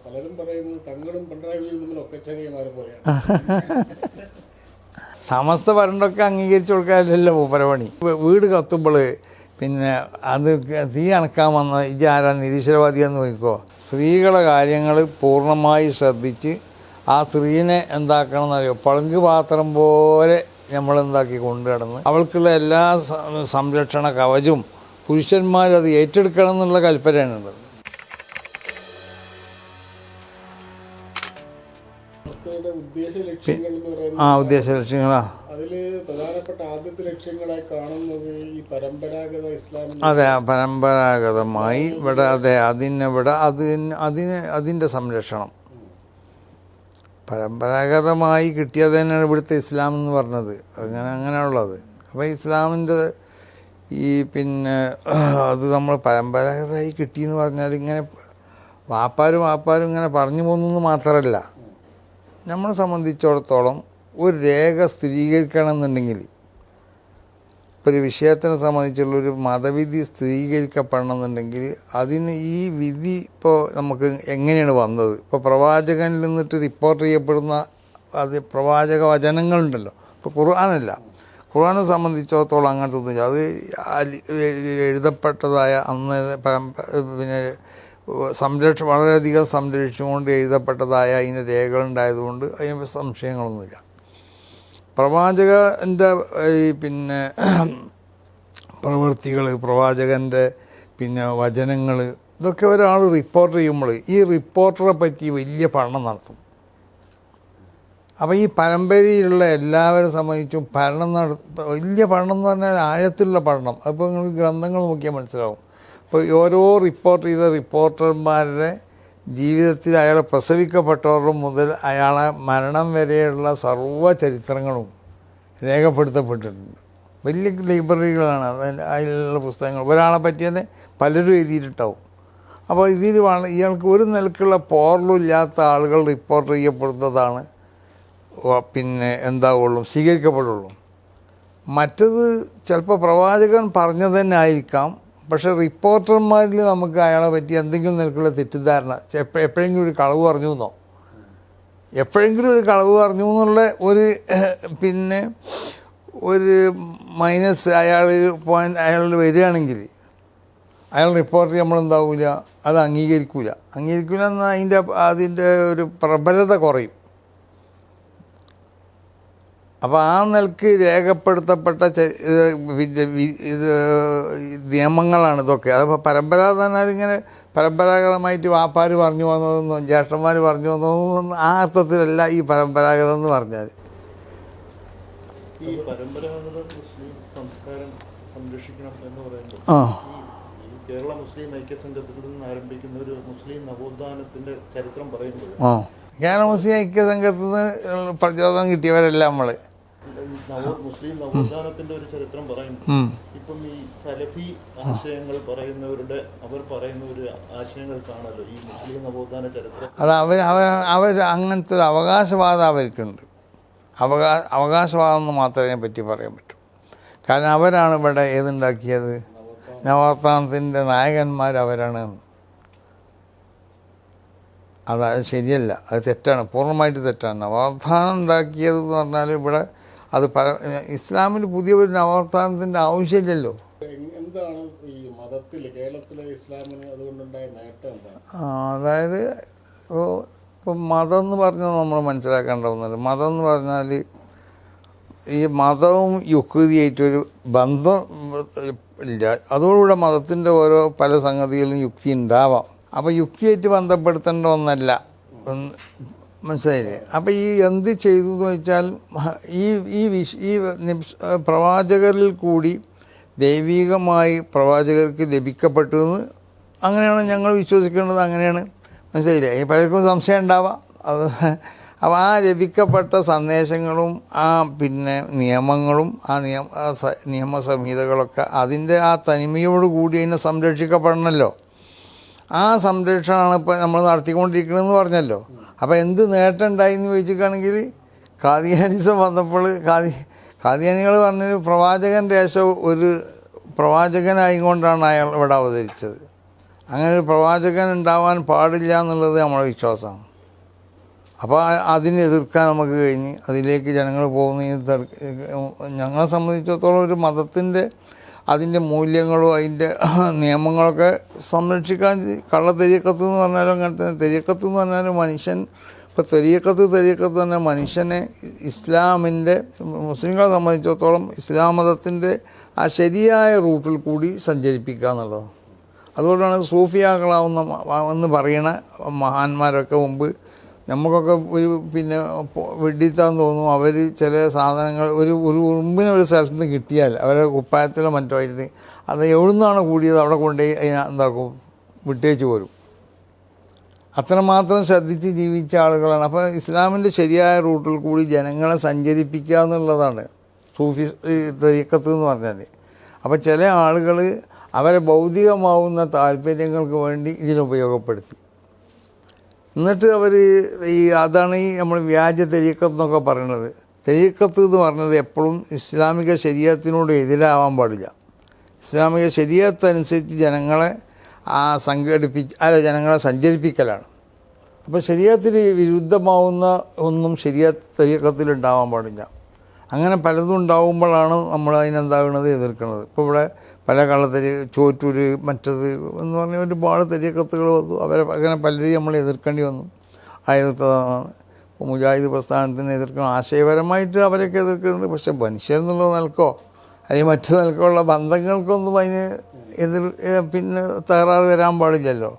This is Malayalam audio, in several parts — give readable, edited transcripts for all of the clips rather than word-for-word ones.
പലരും പറയുന്നത് തങ്ങളും പിണറായി വിജയനും തമ്മിൽ ഒക്കച്ചകമാരെ പോലെയാണ്. സമസ്ത ഭരണമൊക്കെ അംഗീകരിച്ചു കൊടുക്കാറില്ലല്ലോ മൂപ്പരപണി. വീട് കത്തുമ്പോൾ പിന്നെ അത് തീ അണക്കാൻ വന്ന ആരാ നിരീശ്വരവാദിയെന്ന് നോക്കിക്കോ. സ്ത്രീകളുടെ കാര്യങ്ങൾ പൂർണ്ണമായി ശ്രദ്ധിച്ച് ആ സ്ത്രീനെ എന്താക്കണം എന്നറിയോ, പളുങ്ക് പാത്രം പോലെ നമ്മളെന്താക്കി കൊണ്ടു കിടന്ന് അവൾക്കുള്ള എല്ലാ സംരക്ഷണ കവചവും പുരുഷന്മാരത് ഏറ്റെടുക്കണം എന്നുള്ള കൽപ്പനയാണുള്ളത്. ഉദ്ദേശ ലക്ഷ്യങ്ങളാ അതില് പ്രധാനപ്പെട്ട ആദ്യത്തെ ലക്ഷ്യങ്ങളായി കാണുന്നത് ഈ പരമ്പരാഗത ഇസ്ലാം. അതെ, പരമ്പരാഗതമായി ഇവിടെ അതെ അതിൻ്റെ സംരക്ഷണം പരമ്പരാഗതമായി കിട്ടിയത് തന്നെയാണ് ഇവിടുത്തെ ഇസ്ലാം എന്ന് പറഞ്ഞത്. അങ്ങനെയുള്ളത്. അപ്പോൾ ഇസ്ലാമിൻ്റെ ഈ പിന്നെ അത് നമ്മൾ പരമ്പരാഗതമായി കിട്ടിയെന്ന് പറഞ്ഞാൽ ഇങ്ങനെ വാപ്പാരും ഇങ്ങനെ പറഞ്ഞു പോകുന്നത് മാത്രമല്ല, നമ്മളെ സംബന്ധിച്ചിടത്തോളം ഒരു രേഖ സ്ഥിരീകരിക്കണം എന്നുണ്ടെങ്കിൽ, ഇപ്പോൾ ഒരു വിഷയത്തിനെ സംബന്ധിച്ചുള്ളൊരു മതവിധി സ്ഥിരീകരിക്കപ്പെടണം എന്നുണ്ടെങ്കിൽ അതിന് ഈ വിധി ഇപ്പോൾ നമുക്ക് എങ്ങനെയാണ് വന്നത്, ഇപ്പോൾ പ്രവാചകനിൽ നിന്നിട്ട് റിപ്പോർട്ട് ചെയ്യപ്പെടുന്ന അത് പ്രവാചക വചനങ്ങളുണ്ടല്ലോ. ഇപ്പോൾ ഖുർആനെ സംബന്ധിച്ചിടത്തോളം അങ്ങനത്തെ ഒന്നും അത് എഴുതപ്പെട്ടതായ അന്ന് പിന്നെ വളരെയധികം സംരക്ഷിച്ചുകൊണ്ട് എഴുതപ്പെട്ടതായ അതിന് രേഖകളുണ്ടായതുകൊണ്ട് അതിന് സംശയങ്ങളൊന്നുമില്ല. പ്രവാചകൻ്റെ ഈ പിന്നെ പ്രവൃത്തികൾ, പ്രവാചകൻ്റെ പിന്നെ വചനങ്ങൾ, ഇതൊക്കെ ഒരാൾ റിപ്പോർട്ട് ചെയ്യുമ്പോൾ ഈ റിപ്പോർട്ടറെ പറ്റി വലിയ പഠനം നടത്തും. അപ്പോൾ ഈ പരമ്പരയിലുള്ള എല്ലാവരെ സംബന്ധിച്ചും വലിയ പഠനം എന്ന് പറഞ്ഞാൽ ആഴത്തിലുള്ള പഠനം. അപ്പോൾ നിങ്ങൾക്ക് ഗ്രന്ഥങ്ങൾ നോക്കിയാൽ മനസ്സിലാവും. ഇപ്പോൾ ഓരോ റിപ്പോർട്ട് ചെയ്ത റിപ്പോർട്ടർമാരുടെ ജീവിതത്തിൽ അയാളെ പ്രസവിക്കപ്പെട്ടവരുടെ മുതൽ അയാളെ മരണം വരെയുള്ള സർവ്വ ചരിത്രങ്ങളും രേഖപ്പെടുത്തപ്പെട്ടിട്ടുണ്ട്. വലിയ ലൈബ്രറികളാണ് അതിലുള്ള പുസ്തകങ്ങൾ. ഒരാളെ പറ്റി തന്നെ പലരും എഴുതിയിട്ടുണ്ടാവും. അപ്പോൾ ഇതിൽ ഇയാൾക്ക് ഒരു നിലക്കുള്ള പോറലില്ലാത്ത ആളുകൾ റിപ്പോർട്ട് ചെയ്യപ്പെടുന്നതാണ് പിന്നെ എന്താവുള്ളൂ, സ്വീകരിക്കപ്പെടുള്ളൂ. മറ്റത് ചിലപ്പോൾ പ്രവാചകൻ പറഞ്ഞത് തന്നെ ആയിരിക്കാം, പക്ഷേ റിപ്പോർട്ടർമാരിൽ നമുക്ക് അയാളെ പറ്റി എന്തെങ്കിലും നിലക്കുള്ള തെറ്റിദ്ധാരണ, എപ്പോഴെങ്കിലും ഒരു കളവ് പറഞ്ഞു എന്നോ എന്നുള്ള ഒരു പിന്നെ ഒരു മൈനസ് അയാളിൽ വരികയാണെങ്കിൽ അയാൾ റിപ്പോർട്ട് നമ്മളെന്താവില്ല, അത് അംഗീകരിക്കില്ല എന്നാൽ അതിൻ്റെ ഒരു പ്രബലത കുറയും. അപ്പോൾ ആ നിലക്ക് രേഖപ്പെടുത്തപ്പെട്ട ഇത് നിയമങ്ങളാണ് ഇതൊക്കെ. അതിപ്പോൾ പരമ്പരാഗതമായിട്ട് ഇങ്ങനെ പരമ്പരാഗതമായിട്ട് വാപ്പാർ പറഞ്ഞു വന്നതെന്നോ ജ്യേഷ്ഠന്മാർ പറഞ്ഞു വന്നതെന്നോ ആ അർത്ഥത്തിലല്ല ഈ പരമ്പരാഗതം എന്ന് പറഞ്ഞാൽ. ഈ പരമ്പരാഗത മുസ്ലിം സംസ്കാരം സംരക്ഷിക്കണം എന്ന് പറയുമ്പോൾ കേരള മുസ്ലിം ഐക്യസംഘത്തിൽ നിന്ന് ആരംഭിക്കുന്ന ഒരു മുസ്ലിം നവോത്ഥാനത്തിൻ്റെ ചരിത്രം പറയുമ്പോൾ കേരള മുസ്ലിം ഐക്യസംഘത്തിൽ നിന്ന് പ്രചോദനം കിട്ടിയവരല്ല നമ്മൾ. മുസ്ലിം നവോത്ഥാനത്തിന്റെ ഒരു ചരിത്രം പറയുമ്പോൾ ഇപ്പം ഈ സലഫി ആശയങ്ങൾ പറയുന്നവരുടെ അവർ പറയുന്ന ഒരു ആശയങ്ങൾ കാണല്ലോ ഈ മുസ്ലിം നവോത്ഥാന ചരിത്രം. അത് അവർ അങ്ങനത്തെ ഒരു അവകാശവാദം അവർക്കുണ്ട്. അവകാശവാദം എന്ന് മാത്രമേ പറ്റി പറയാൻ പറ്റൂ. കാരണം അവരാണ് ഇവിടെ ഏതുണ്ടാക്കിയത്, നവോത്ഥാനത്തിൻ്റെ നായകന്മാർ അവരാണ്. അത് ശരിയല്ല, അത് തെറ്റാണ്, പൂർണ്ണമായിട്ട് തെറ്റാണ്. നവോത്ഥാനം ഉണ്ടാക്കിയത് എന്ന് പറഞ്ഞാൽ ഇവിടെ അത് ഇസ്ലാമിൽ പുതിയൊരു നവോത്ഥാനത്തിൻ്റെ ആവശ്യമില്ലല്ലോ. എന്താണ് ഈ മതത്തിൽ കേരളത്തിലെ ഇസ്ലാമിന് അതുകൊണ്ടുണ്ടായ നേട്ടം എന്താണ്? അതായത് ഇപ്പം മതം എന്ന് പറഞ്ഞാൽ നമ്മൾ മനസ്സിലാക്കേണ്ട ഒന്നുമില്ല. മതം എന്ന് പറഞ്ഞാൽ ഈ മതവും യുക്തിയായിട്ടൊരു ബന്ധം ഇല്ല. അതോടുകൂടെ മതത്തിൻ്റെ ഓരോ പല സംഗതികളിലും യുക്തി ഉണ്ടാവാം. അപ്പോൾ യുക്തിയായിട്ട് ബന്ധപ്പെടുത്തേണ്ട ഒന്നല്ല, മനസ്സിലായില്ലേ? അപ്പോൾ ഈ എന്ത് ചെയ്തു എന്ന് വെച്ചാൽ ഈ പ്രവാചകരിൽ കൂടി ദൈവികമായി പ്രവാചകർക്ക് ലഭിക്കപ്പെട്ടു എന്ന് അങ്ങനെയാണ് ഞങ്ങൾ വിശ്വസിക്കേണ്ടത്. അങ്ങനെയാണ്, മനസ്സിലായില്ലേ? ഈ പലർക്കും സംശയം ഉണ്ടാവാം. അപ്പോൾ ആ ലഭിക്കപ്പെട്ട സന്ദേശങ്ങളും ആ പിന്നെ നിയമങ്ങളും ആ നിയമസംഹിതകളൊക്കെ അതിൻ്റെ ആ തനിമയോട് കൂടി അതിനെ സംരക്ഷിക്കപ്പെടണമല്ലോ. ആ സംരക്ഷണമാണ് ഇപ്പോൾ നമ്മൾ നടത്തിക്കൊണ്ടിരിക്കണമെന്ന് പറഞ്ഞല്ലോ. അപ്പോൾ എന്ത് നേട്ടം ഉണ്ടായിന്ന് ചോദിച്ചിട്ടാണെങ്കിൽ ഖാദിയാനിസം വന്നപ്പോൾ ഖാദിയാനികൾ പറഞ്ഞൊരു പ്രവാചകൻ്റെ ശേഷം ഒരു പ്രവാചകനായിക്കൊണ്ടാണ് അയാൾ ഇവിടെ അവതരിച്ചത്. അങ്ങനെ ഒരു പ്രവാചകൻ ഉണ്ടാവാൻ പാടില്ല എന്നുള്ളത് നമ്മുടെ വിശ്വാസമാണ്. അപ്പോൾ അതിനെ എതിർക്കാൻ നമുക്ക് കഴിഞ്ഞ് അതിലേക്ക് ജനങ്ങൾ പോകുന്നതിന് ഞങ്ങളെ സംബന്ധിച്ചിടത്തോളം ഒരു മതത്തിൻ്റെ അതിൻ്റെ മൂല്യങ്ങളും അതിൻ്റെ നിയമങ്ങളൊക്കെ സംരക്ഷിക്കാൻ കള്ള തെരീക്കത്ത് എന്ന് പറഞ്ഞാലും അങ്ങനെ തന്നെ. തെരീക്കത്ത് എന്ന് പറഞ്ഞാൽ മനുഷ്യൻ ഇപ്പോൾ തെരീക്കത്ത് തന്നെ മനുഷ്യനെ ഇസ്ലാമിൻ്റെ മുസ്ലിങ്ങളെ സംബന്ധിച്ചിടത്തോളം ഇസ്ലാം മതത്തിൻ്റെ ആ ശരിയായ റൂട്ടിൽ കൂടി സഞ്ചരിപ്പിക്കുക എന്നുള്ളത്. അതുകൊണ്ടാണ് സൂഫിയാക്കളാവുന്ന എന്ന് പറയുന്ന മഹാന്മാരൊക്കെ മുമ്പ് നമുക്കൊക്കെ ഒരു പിന്നെ വെടിത്താന്ന് തോന്നും. അവർ ചില സാധനങ്ങൾ ഒരു ഉറുമ്പിനെ ഒരു സ്ഥലത്ത് നിന്ന് കിട്ടിയാൽ അവരെ കുപ്പായത്തിലോ മറ്റോ ആയിട്ട് അത് എവിടുന്നാണ് കൂടിയത് അവിടെ കൊണ്ടുപോയി അതിനെ എന്താക്കും വിട്ടേച്ച് പോരും. അത്രമാത്രം ശ്രദ്ധിച്ച് ജീവിച്ച ആളുകളാണ്. അപ്പോൾ ഇസ്ലാമിൻ്റെ ശരിയായ റൂട്ടിൽ കൂടി ജനങ്ങളെ സഞ്ചരിപ്പിക്കുക എന്നുള്ളതാണ് സൂഫി തരീക്കത്ത് എന്ന് പറഞ്ഞാൽ. അപ്പോൾ ചില ആളുകൾ അവരെ ഭൗതികമാവുന്ന താല്പര്യങ്ങൾക്ക് വേണ്ടി ഇതിനുപയോഗപ്പെടുത്തി. എന്നിട്ട് അവർ അതാണ് നമ്മൾ വ്യാജ തെരീക്കത്ത് എന്നൊക്കെ പറയുന്നത്. തെരീക്കത്ത് എന്ന് പറഞ്ഞത് എപ്പോഴും ഇസ്ലാമിക ശരീഅത്തിനോട് എതിരാവാൻ പാടില്ല. ഇസ്ലാമിക ശരീഅത്ത് അനുസരിച്ച് ജനങ്ങളെ ജനങ്ങളെ സഞ്ചരിപ്പിക്കലാണ്. അപ്പോൾ ശരീഅത്തിന് വിരുദ്ധമാവുന്ന ഒന്നും തെരീക്കത്തിൽ ഉണ്ടാവാൻ പാടില്ല. അങ്ങനെ പലതും ഉണ്ടാകുമ്പോഴാണ് നമ്മൾ അതിനെന്താകുന്നത് എതിർക്കുന്നത്. ഇപ്പോൾ ഇവിടെ പല കള്ളത്തരി ചോറ്റൂര് മറ്റത് എന്ന് പറഞ്ഞ ഒരുപാട് തെരീക്കത്തുകൾ വന്നു. അവരെ അങ്ങനെ പലരെയും നമ്മൾ എതിർക്കേണ്ടി വന്നു. ആ എതിർത്തതാണ്. ഇപ്പോൾ മുജാഹിദ് പ്രസ്ഥാനത്തിന് എതിർക്കണം, ആശയപരമായിട്ട് അവരൊക്കെ എതിർക്കുന്നുണ്ട്. പക്ഷേ മനുഷ്യരെന്നുള്ള നിലക്കോ അല്ലെങ്കിൽ മറ്റു നിലക്കുള്ള ബന്ധങ്ങൾക്കൊന്നും അതിന് പിന്നെ തകരാറ് വരാൻ പാടില്ലല്ലോ.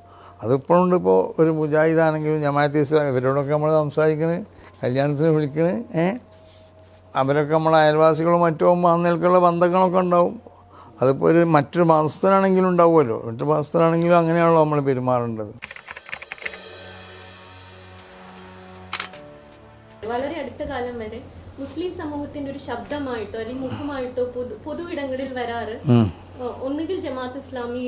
അതിപ്പോഴുണ്ട്. ഇപ്പോൾ ഒരു മുജാഹിദാണെങ്കിലും ജമാഅത്തെ ഇസ്ലാം ഇവരോടൊക്കെ നമ്മൾ സംസാരിക്കുന്നത്, കല്യാണത്തിന് വിളിക്കുന്നത്, അവരൊക്കെ നമ്മളെ അയൽവാസികളും മറ്റും ആ നിലക്കുള്ള ബന്ധങ്ങളൊക്കെ ഉണ്ടാവും. അതിപ്പോൾ മറ്റൊരു മാസത്തിലാണെങ്കിലും ഉണ്ടാവുമല്ലോ. മറ്റൊരു മാസത്തിലാണെങ്കിലും അങ്ങനെയാണല്ലോ നമ്മൾ പെരുമാറേണ്ടത്. വളരെ അടുത്ത കാലം വരെ മുസ്ലിം സമൂഹത്തിന്റെ ഒരു ശബ്ദമായിട്ടോ അല്ലെങ്കിൽ മുഖമായിട്ടോ പൊതുവിടങ്ങളിൽ വരാറ് ഒന്നുകിൽ ജമാഅത്ത് ഇസ്ലാമി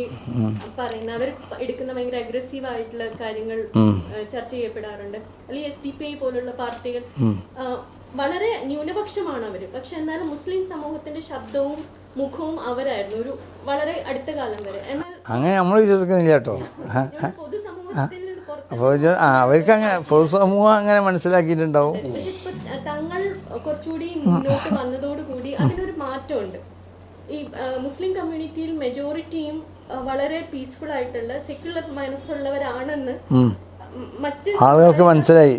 പറയുന്ന അവർ എടുക്കുന്ന ഭയങ്കര അഗ്രസീവ് ആയിട്ടുള്ള കാര്യങ്ങൾ ചർച്ച ചെയ്യപ്പെടാറുണ്ട്. അല്ലെങ്കിൽ SDP പോലുള്ള പാർട്ടികൾ വളരെ ന്യൂനപക്ഷമാണ് അവര്. പക്ഷെ എന്നാലും മുസ്ലിം സമൂഹത്തിന്റെ ശബ്ദവും മുഖവും അവരായിരുന്നു ഒരു വളരെ അടുത്ത കാലം വരെ. എന്നാൽ അങ്ങനെ നമ്മൾ വിശ്വസിക്കുന്നില്ല കേട്ടോ. പൊതുസമൂഹത്തിൽ അപ്പോൾ അവർക്ക് അങ്ങനെ പൊതുസമൂഹം അങ്ങനെ മനസ്സിലാക്കിയിട്ടുണ്ടാവും. പക്ഷെ ഇപ്പൊ തങ്ങൾ കുറച്ചുകൂടി മുന്നോട്ട് വന്നതോടുകൂടി അതിനൊരു മാറ്റമുണ്ട്. ഈ മുസ്ലിം കമ്മ്യൂണിറ്റിയിൽ മെജോറിറ്റിയും വളരെ പീസ്ഫുൾ ആയിട്ടുള്ള സെക്യുലർ മനസ്സുള്ളവരാണെന്ന് മറ്റ് ആളുകൾക്ക് മനസ്സിലായി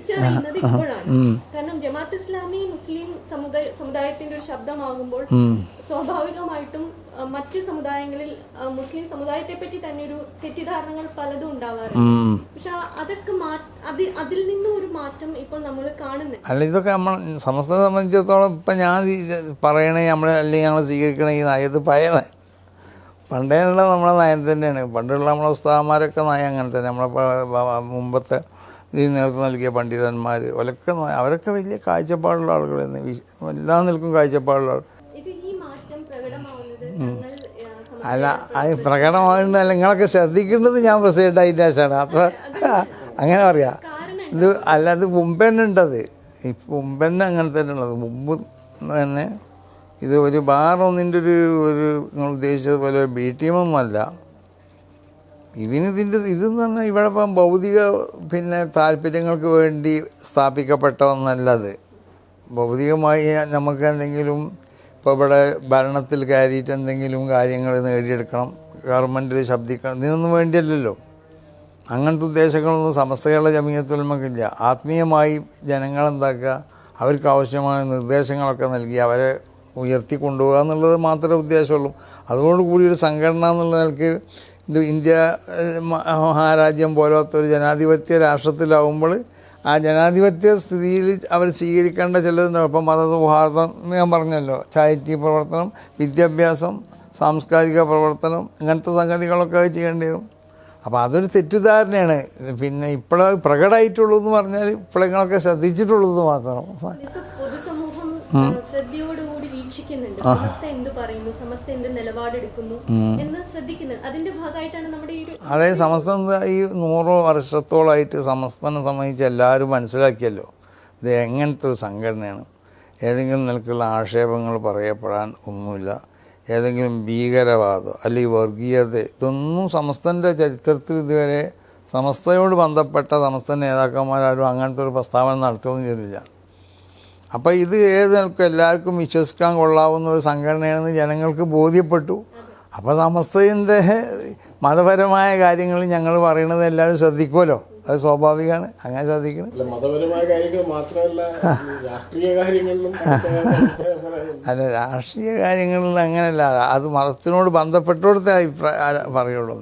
ഇപ്പോഴാണ്. കാരണം ജമാഅത്ത് ഇസ്ലാമി മുസ്ലിം സമുദായത്തിന്റെ ഒരു ശബ്ദമാകുമ്പോൾ സ്വാഭാവികമായിട്ടും മറ്റ് സമുദായങ്ങളിൽ മുസ്ലിം സമുദായത്തെ പറ്റി തന്നെ ഒരു തെറ്റിദ്ധാരണകൾ പലതും ഉണ്ടാവാറുണ്ട്. പക്ഷെ അതൊക്കെ അതിൽ നിന്നും ഒരു മാറ്റം ഇപ്പോൾ നമ്മൾ കാണുന്നുണ്ട്. അല്ല, ഇതൊക്കെ നമ്മൾ സമസ്തയെ സംബന്ധിച്ചിടത്തോളം ഇപ്പം ഞാൻ പറയണേ നമ്മൾ അല്ലെങ്കിൽ ഞങ്ങൾ സ്വീകരിക്കണ ഈ നയത് പഴയ നയം പണ്ടേയുള്ള നമ്മളെ നയം തന്നെയാണ്. പണ്ടുള്ള നമ്മളെ ഉസ്താദന്മാരൊക്കെ നയം അങ്ങനെ തന്നെ. നമ്മളെ മുമ്പത്തെ ഇതിന് നേതൃത്വം നൽകിയ പണ്ഡിതന്മാർ അവരൊക്കെ വലിയ കാഴ്ചപ്പാടുള്ള ആളുകളായിരുന്നു. എല്ലാ നിൽക്കും കാഴ്ചപ്പാടുള്ള ആൾ. അല്ല, അത് പ്രകടമാകുന്നതല്ല, നിങ്ങളൊക്കെ ശ്രദ്ധിക്കേണ്ടത് ഞാൻ പ്രസിഡൻ്റ് അതിൻ്റെ ശേഷമാണ്. അപ്പോൾ അങ്ങനെ പറയാം. ഇത് അല്ല, അത് മുമ്പ് തന്നെ ഉണ്ടത്. ഇപ്പം മുമ്പ് തന്നെ അങ്ങനെ തന്നെ ഉള്ളത്. മുമ്പ് തന്നെ ഇത് ഒരു ബാറൊന്നിൻ്റെ ഒരു നിങ്ങൾ ഉദ്ദേശിച്ചതുപോലെ ബി ടീമൊന്നുമല്ല. ഇതെന്ന് പറഞ്ഞാൽ ഇവിടെ ഇപ്പം ഭൗതിക പിന്നെ താല്പര്യങ്ങൾക്ക് വേണ്ടി സ്ഥാപിക്കപ്പെട്ട ഒന്നല്ലത്. ഭൗതികമായി നമുക്ക് എന്തെങ്കിലും ഇപ്പോൾ ഇവിടെ ഭരണത്തിൽ കയറിയിട്ട് എന്തെങ്കിലും കാര്യങ്ങൾ നേടിയെടുക്കണം, ഗവൺമെൻറ്റിൽ ശബ്ദിക്കണം, ഇതിനൊന്നും വേണ്ടിയല്ലല്ലോ. അങ്ങനത്തെ ഉദ്ദേശങ്ങളൊന്നും സമസ്തകളുടെ ജമീയത്തുൽ ഉലമക്കില്ല. ആത്മീയമായി ജനങ്ങളെന്താക്കുക, അവർക്ക് ആവശ്യമായ നിർദ്ദേശങ്ങളൊക്കെ നൽകി അവരെ ഉയർത്തിക്കൊണ്ടുപോകുക എന്നുള്ളത് മാത്രമേ ഉദ്ദേശമുള്ളൂ. അതോടുകൂടി ഒരു സംഘടന എന്നുള്ള നിലയ്ക്ക് ഇത് ഇന്ത്യ മഹാരാജ്യം പോലത്തെ ഒരു ജനാധിപത്യ രാഷ്ട്രത്തിലാവുമ്പോൾ ആ ജനാധിപത്യ സ്ഥിതിയിൽ അവർ സ്വീകരിക്കേണ്ട ചിലതുണ്ടാവും. ഇപ്പം മതസൗഹാർദ്ദം ഞാൻ പറഞ്ഞല്ലോ, ചാരിറ്റി പ്രവർത്തനം, വിദ്യാഭ്യാസം, സാംസ്കാരിക പ്രവർത്തനം, അങ്ങനത്തെ സംഗതികളൊക്കെ ചെയ്യേണ്ടി വരും. അപ്പോൾ അതൊരു തെറ്റിദ്ധാരണയാണ്. പിന്നെ ഇപ്പോഴത് പ്രകടമായിട്ടുള്ളൂ എന്ന് പറഞ്ഞാൽ ഇപ്പോഴങ്ങളൊക്കെ ശ്രദ്ധിച്ചിട്ടുള്ളത് മാത്രം. ശ്രദ്ധയോടുകൂടി വീക്ഷിക്കുന്നുണ്ട്, സമസ്ത എന്ത് പറയുന്നു, സമസ്ത എന്ത് നിലപാടെടുക്കുന്നു എന്ന് ശ്രദ്ധിക്കുന്നുണ്ട്. അതിന്റെ ഭാഗമായിട്ടാണ് നമ്മുടെ ഈ അതായത് സമസ്ത ഈ 100 വർഷത്തോളമായിട്ട് സമസ്തനെ സംബന്ധിച്ച് എല്ലാവരും മനസ്സിലാക്കിയല്ലോ ഇത് എങ്ങനത്തെ ഒരു സംഘടനയാണ്. ഏതെങ്കിലും നിലക്കുള്ള ആക്ഷേപങ്ങൾ പറയപ്പെടാൻ ഒന്നുമില്ല. ഏതെങ്കിലും ഭീകരവാദം അല്ലെങ്കിൽ വർഗീയത, ഇതൊന്നും സമസ്തൻ്റെ ചരിത്രത്തിൽ ഇതുവരെ സമസ്തയോട് ബന്ധപ്പെട്ട സമസ്ത നേതാക്കന്മാരാരും അങ്ങനത്തെ ഒരു പ്രസ്താവന നടത്തുകയൊന്നും ചെയ്തില്ല. അപ്പോൾ ഇത് ഏത് നിൽക്കും എല്ലാവർക്കും വിശ്വസിക്കാൻ കൊള്ളാവുന്ന ഒരു സംഘടനയാണെന്ന് ജനങ്ങൾക്ക് ബോധ്യപ്പെട്ടു. അപ്പോൾ സമസ്തൻ്റെ മതപരമായ കാര്യങ്ങൾ ഞങ്ങൾ പറയുന്നത് എല്ലാവരും ശ്രദ്ധിക്കുമല്ലോ, അത് സ്വാഭാവികമാണ്, അങ്ങനെ ശ്രദ്ധിക്കണം. മതപരമായ കാര്യങ്ങൾ മാത്രമല്ല, രാഷ്ട്രീയ കാര്യങ്ങളിലും അല്ല, രാഷ്ട്രീയ കാര്യങ്ങളിൽ അങ്ങനെയല്ല, അത് മതത്തിനോട് ബന്ധപ്പെട്ടോടത്തെ അഭിപ്രായം പറയുള്ളൂ.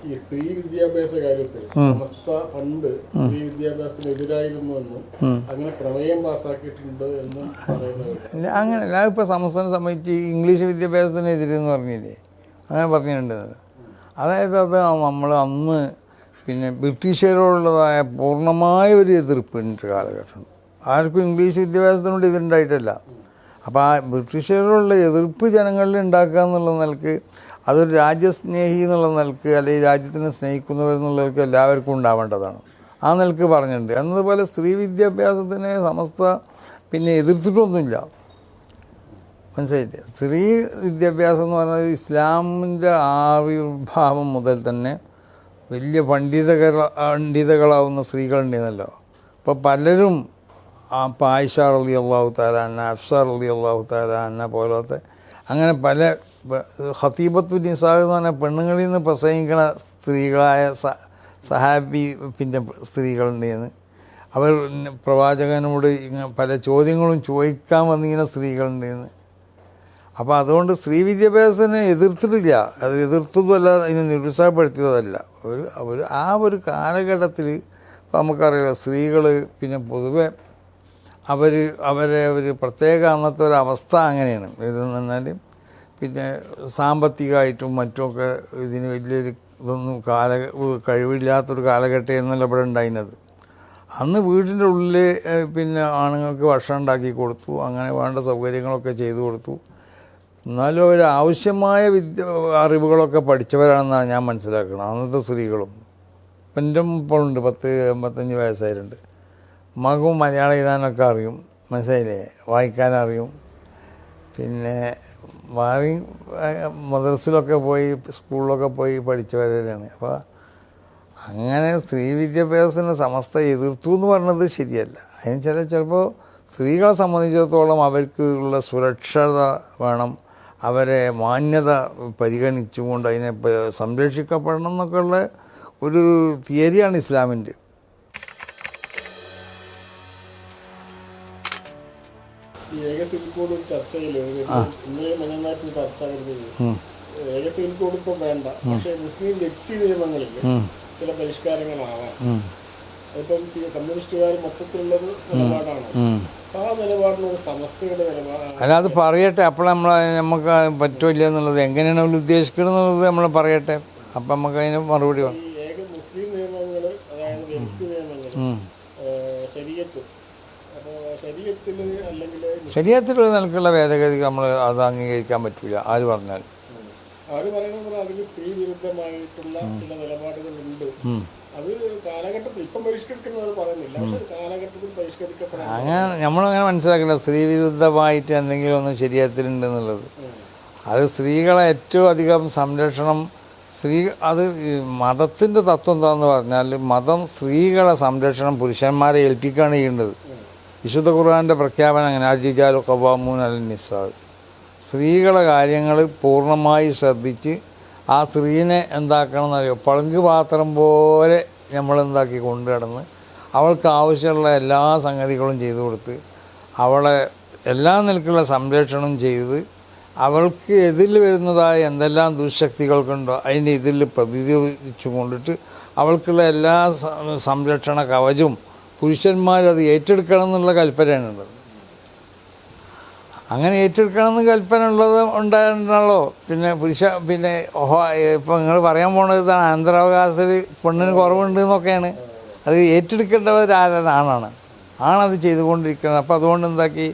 ഈ സ്ത്രീ വിദ്യാഭ്യാസ കാര്യത്തിൽ സമസ്ത പണ്ട് സ്ത്രീ വിദ്യാഭ്യാസത്തിന് എതിരായിരുന്നുവെന്നും അങ്ങനെ പ്രമേയം പാസ്സാക്കിയിട്ടുണ്ട് എന്നും പറയുന്നത് അങ്ങനെയല്ല. ഇപ്പോൾ സമസ്തനെ സംബന്ധിച്ച് ഇംഗ്ലീഷ് വിദ്യാഭ്യാസത്തിനെതിരെന്ന് പറഞ്ഞില്ലേ, അങ്ങനെ പറഞ്ഞിട്ടുണ്ട്. അതായത് അത് നമ്മൾ അന്ന് പിന്നെ ബ്രിട്ടീഷുകാരോടുള്ളതായ പൂർണ്ണമായ ഒരു എതിർപ്പിൻ്റെ കാലഘട്ടമുണ്ട്. ആർക്കും ഇംഗ്ലീഷ് വിദ്യാഭ്യാസത്തിനോട് എതിരുണ്ടായിട്ടല്ല. അപ്പോൾ ആ ബ്രിട്ടീഷുകാരോടുള്ള എതിർപ്പ് ജനങ്ങളിൽ ഉണ്ടാക്കുക എന്നുള്ള നിലക്ക്, അതൊരു രാജ്യസ്നേഹി എന്നുള്ള നിലക്ക്, അല്ലെങ്കിൽ രാജ്യത്തിനെ സ്നേഹിക്കുന്നവരെന്നുള്ളവർക്ക് എല്ലാവർക്കും ഉണ്ടാവേണ്ടതാണ്. ആ നിലക്ക് പറഞ്ഞിട്ടുണ്ട്. എന്നതുപോലെ സ്ത്രീ വിദ്യാഭ്യാസത്തിനെ സമസ്ത പിന്നെ എതിർത്തിട്ടൊന്നുമില്ല, മനസ്സിലായില്ലേ. സ്ത്രീ വിദ്യാഭ്യാസം എന്ന് പറഞ്ഞാൽ ഇസ്ലാമിൻ്റെ ആവിർഭാവം മുതൽ തന്നെ വലിയ പണ്ഡിതകളാവുന്ന സ്ത്രീകളുണ്ടെന്നല്ലോ. ഇപ്പോൾ പലരും ഇപ്പോൾ ആയിഷ റളിയല്ലാഹു തആല അൻഹ, ഹഫ്സ റളിയല്ലാഹു തആല അൻഹ പോലത്തെ അങ്ങനെ പല ഖതീബത്തു നിസാ എന്ന് പറഞ്ഞാൽ പെണ്ണുങ്ങളിൽ നിന്ന് പ്രസംഗിക്കണ സ്ത്രീകളായ സഹാബി പിന്നെ സ്ത്രീകളുണ്ടെന്ന്. അവർ പ്രവാചകനോട് പല ചോദ്യങ്ങളും ചോദിക്കാൻ വന്നിങ്ങനെ സ്ത്രീകളുണ്ടെന്ന്. അപ്പോൾ അതുകൊണ്ട് സ്ത്രീ വിദ്യാഭ്യാസത്തിനെ എതിർത്തിട്ടില്ല, അത് എതിർത്തതുമല്ല, അതിനെ നിരുത്സാഹപ്പെടുത്തിയതല്ല. ഒരു കാലഘട്ടത്തിൽ ഇപ്പോൾ നമുക്കറിയാം സ്ത്രീകൾ പിന്നെ പൊതുവെ അവരെ ഒരു പ്രത്യേക അന്നത്തെ ഒരു അവസ്ഥ അങ്ങനെയാണ്. ഇതെന്ന് പറഞ്ഞാൽ പിന്നെ സാമ്പത്തികമായിട്ടും മറ്റുമൊക്കെ ഇതിന് വലിയൊരു ഇതൊന്നും കഴിവില്ലാത്തൊരു കാലഘട്ടം എന്നല്ല ഇവിടെ ഉണ്ടായിരുന്നത്. അന്ന് വീടിൻ്റെ ഉള്ളിൽ പിന്നെ ആണുങ്ങൾക്ക് ഭക്ഷണം ഉണ്ടാക്കി കൊടുത്തു, അങ്ങനെ വേണ്ട സൗകര്യങ്ങളൊക്കെ ചെയ്തു കൊടുത്തു. എന്നാലും അവർ ആവശ്യമായ അറിവുകളൊക്കെ പഠിച്ചവരാണെന്നാണ് ഞാൻ മനസ്സിലാക്കുന്നത്. അന്നത്തെ സ്ത്രീകളും എൻ്റെ ഇപ്പോഴുണ്ട് 10-85 വയസ്സായിട്ടുണ്ട്. മകവും മലയാളം എഴുതാനൊക്കെ അറിയും, മനസ്സിലായില്ലേ, വായിക്കാനറിയും. പിന്നെ മദ്രസയിലൊക്കെ പോയി സ്കൂളിലൊക്കെ പോയി പഠിച്ചവരാണ്. അപ്പോൾ അങ്ങനെ സ്ത്രീ വിദ്യാഭ്യാസത്തിന് സമസ്ത എതിർത്തു എന്ന് പറഞ്ഞത് ശരിയല്ല. അതിന് ചിലപ്പോൾ സ്ത്രീകളെ സംബന്ധിച്ചിടത്തോളം അവർക്ക് ഉള്ള സുരക്ഷത വേണം, അവരെ മാന്യത പരിഗണിച്ചുകൊണ്ട് അതിനെ സംരക്ഷിക്കപ്പെടണം എന്നൊക്കെയുള്ള ഒരു തിയറിയാണ് ഇസ്ലാമിൻ്റെ. ഏക സിവിൽ കോഡ് ചർച്ചയിൽ ഇന്നലെ മഞ്ഞനാട്ടിൽ ചർച്ച നടന്നത് ഏക സിവിൽ കോഡ് ഇപ്പം വേണ്ട, പക്ഷേ മുസ്ലിം വ്യക്തി നിയമങ്ങളിൽ ചില പരിഷ്കാരങ്ങളാവാം. അതിപ്പം കമ്മ്യൂണിസ്റ്റുകാർ മൊത്തത്തിലുള്ളത് നിലപാടാണ്. ആ നിലപാടിനൊരു സമസ്തയുടെ നിലപാടാണ്. അല്ല, അത് പറയട്ടെ, അപ്പോൾ നമുക്ക് പറ്റില്ല എന്നുള്ളത് എങ്ങനെയാണ് അവർ ഉദ്ദേശിക്കുന്നത് എന്നുള്ളത് നമ്മൾ പറയട്ടെ, അപ്പം നമുക്ക് അതിന് മറുപടി വേണം. ഈ ഏക മുസ്ലിം നിയമങ്ങൾ, അതായത് വ്യക്തി നിയമങ്ങൾ, ശരീഅത്ത്, അപ്പോൾ ശരീഅത്തിൽ അല്ലെങ്കിൽ ശരീഅത്തിലുള്ള നിലക്കുള്ള ഭേദഗതി നമ്മൾ അത് അംഗീകരിക്കാൻ പറ്റില്ല. ആര് പറഞ്ഞാൽ അവർ പറയുന്നത് അതിൽ സ്ത്രീ വിരുദ്ധമായിട്ടുള്ള ചില നിലപാടുകളുണ്ട്. അത് കാലഘട്ടത്തിൽ ഇപ്പം പരിഷ്കരിക്കുന്നത് പറയുന്നില്ല, പക്ഷെ കാലഘട്ടത്തിൽ പരിഷ്കരിക്കപ്പെടാൻ അങ്ങനെ നമ്മളങ്ങനെ മനസ്സിലാക്കില്ല സ്ത്രീ വിരുദ്ധമായിട്ട് എന്തെങ്കിലും ഒന്ന് ശരീരത്തിലുണ്ടെന്നുള്ളത്. അത് സ്ത്രീകളെ ഏറ്റവും അധികം സംരക്ഷണം അത് മതത്തിൻ്റെ തത്വം എന്താണെന്ന് പറഞ്ഞാൽ മതം സ്ത്രീകളെ സംരക്ഷണം പുരുഷന്മാരെ ഏൽപ്പിക്കുകയാണ് ചെയ്യേണ്ടത്. വിശുദ്ധ ഖുർആൻ്റെ പ്രഖ്യാപനം അങ്ങനെ അർജിജാലു ഖവാമൂന അലൻ നിസാ, സ്ത്രീകളെ കാര്യങ്ങൾ പൂർണ്ണമായി ശ്രദ്ധിച്ച് ആ സ്ത്രീനെ എന്താക്കണം എന്നറിയോ, പളുങ്ക് പാത്രം പോലെ നമ്മളെന്താക്കി കൊണ്ടു കിടന്ന് അവൾക്ക് ആവശ്യമുള്ള എല്ലാ സംഗതികളും ചെയ്തു കൊടുത്ത് അവളെ എല്ലാ നിലക്കുള്ള സംരക്ഷണം ചെയ്ത് അവൾക്ക് എതിരിൽ വരുന്നതായ എന്തെല്ലാം ദുശക്തികൾക്കുണ്ടോ അതിൻ്റെ ഇതിൽ പ്രതിരോധിച്ചു കൊണ്ടിട്ട് അവൾക്കുള്ള എല്ലാ സംരക്ഷണ കവചവും പുരുഷന്മാരത് ഏറ്റെടുക്കണം എന്നുള്ള കൽപ്പനയാണുള്ളത്. അങ്ങനെ ഏറ്റെടുക്കണമെന്ന് കൽപ്പന ഉള്ളത് ഉണ്ടായിട്ടുണ്ടല്ലോ. പിന്നെ ഇപ്പോൾ നിങ്ങൾ പറയാൻ പോണത് ഇതാണ്, അനന്തരാവകാശത്തിൽ പെണ്ണിന് കുറവുണ്ട് എന്നൊക്കെയാണ്. അത് ഏറ്റെടുക്കേണ്ടവരാരാണ്? ആണത് ചെയ്തുകൊണ്ടിരിക്കുന്നത്. അപ്പോൾ അതുകൊണ്ട് എന്താക്കി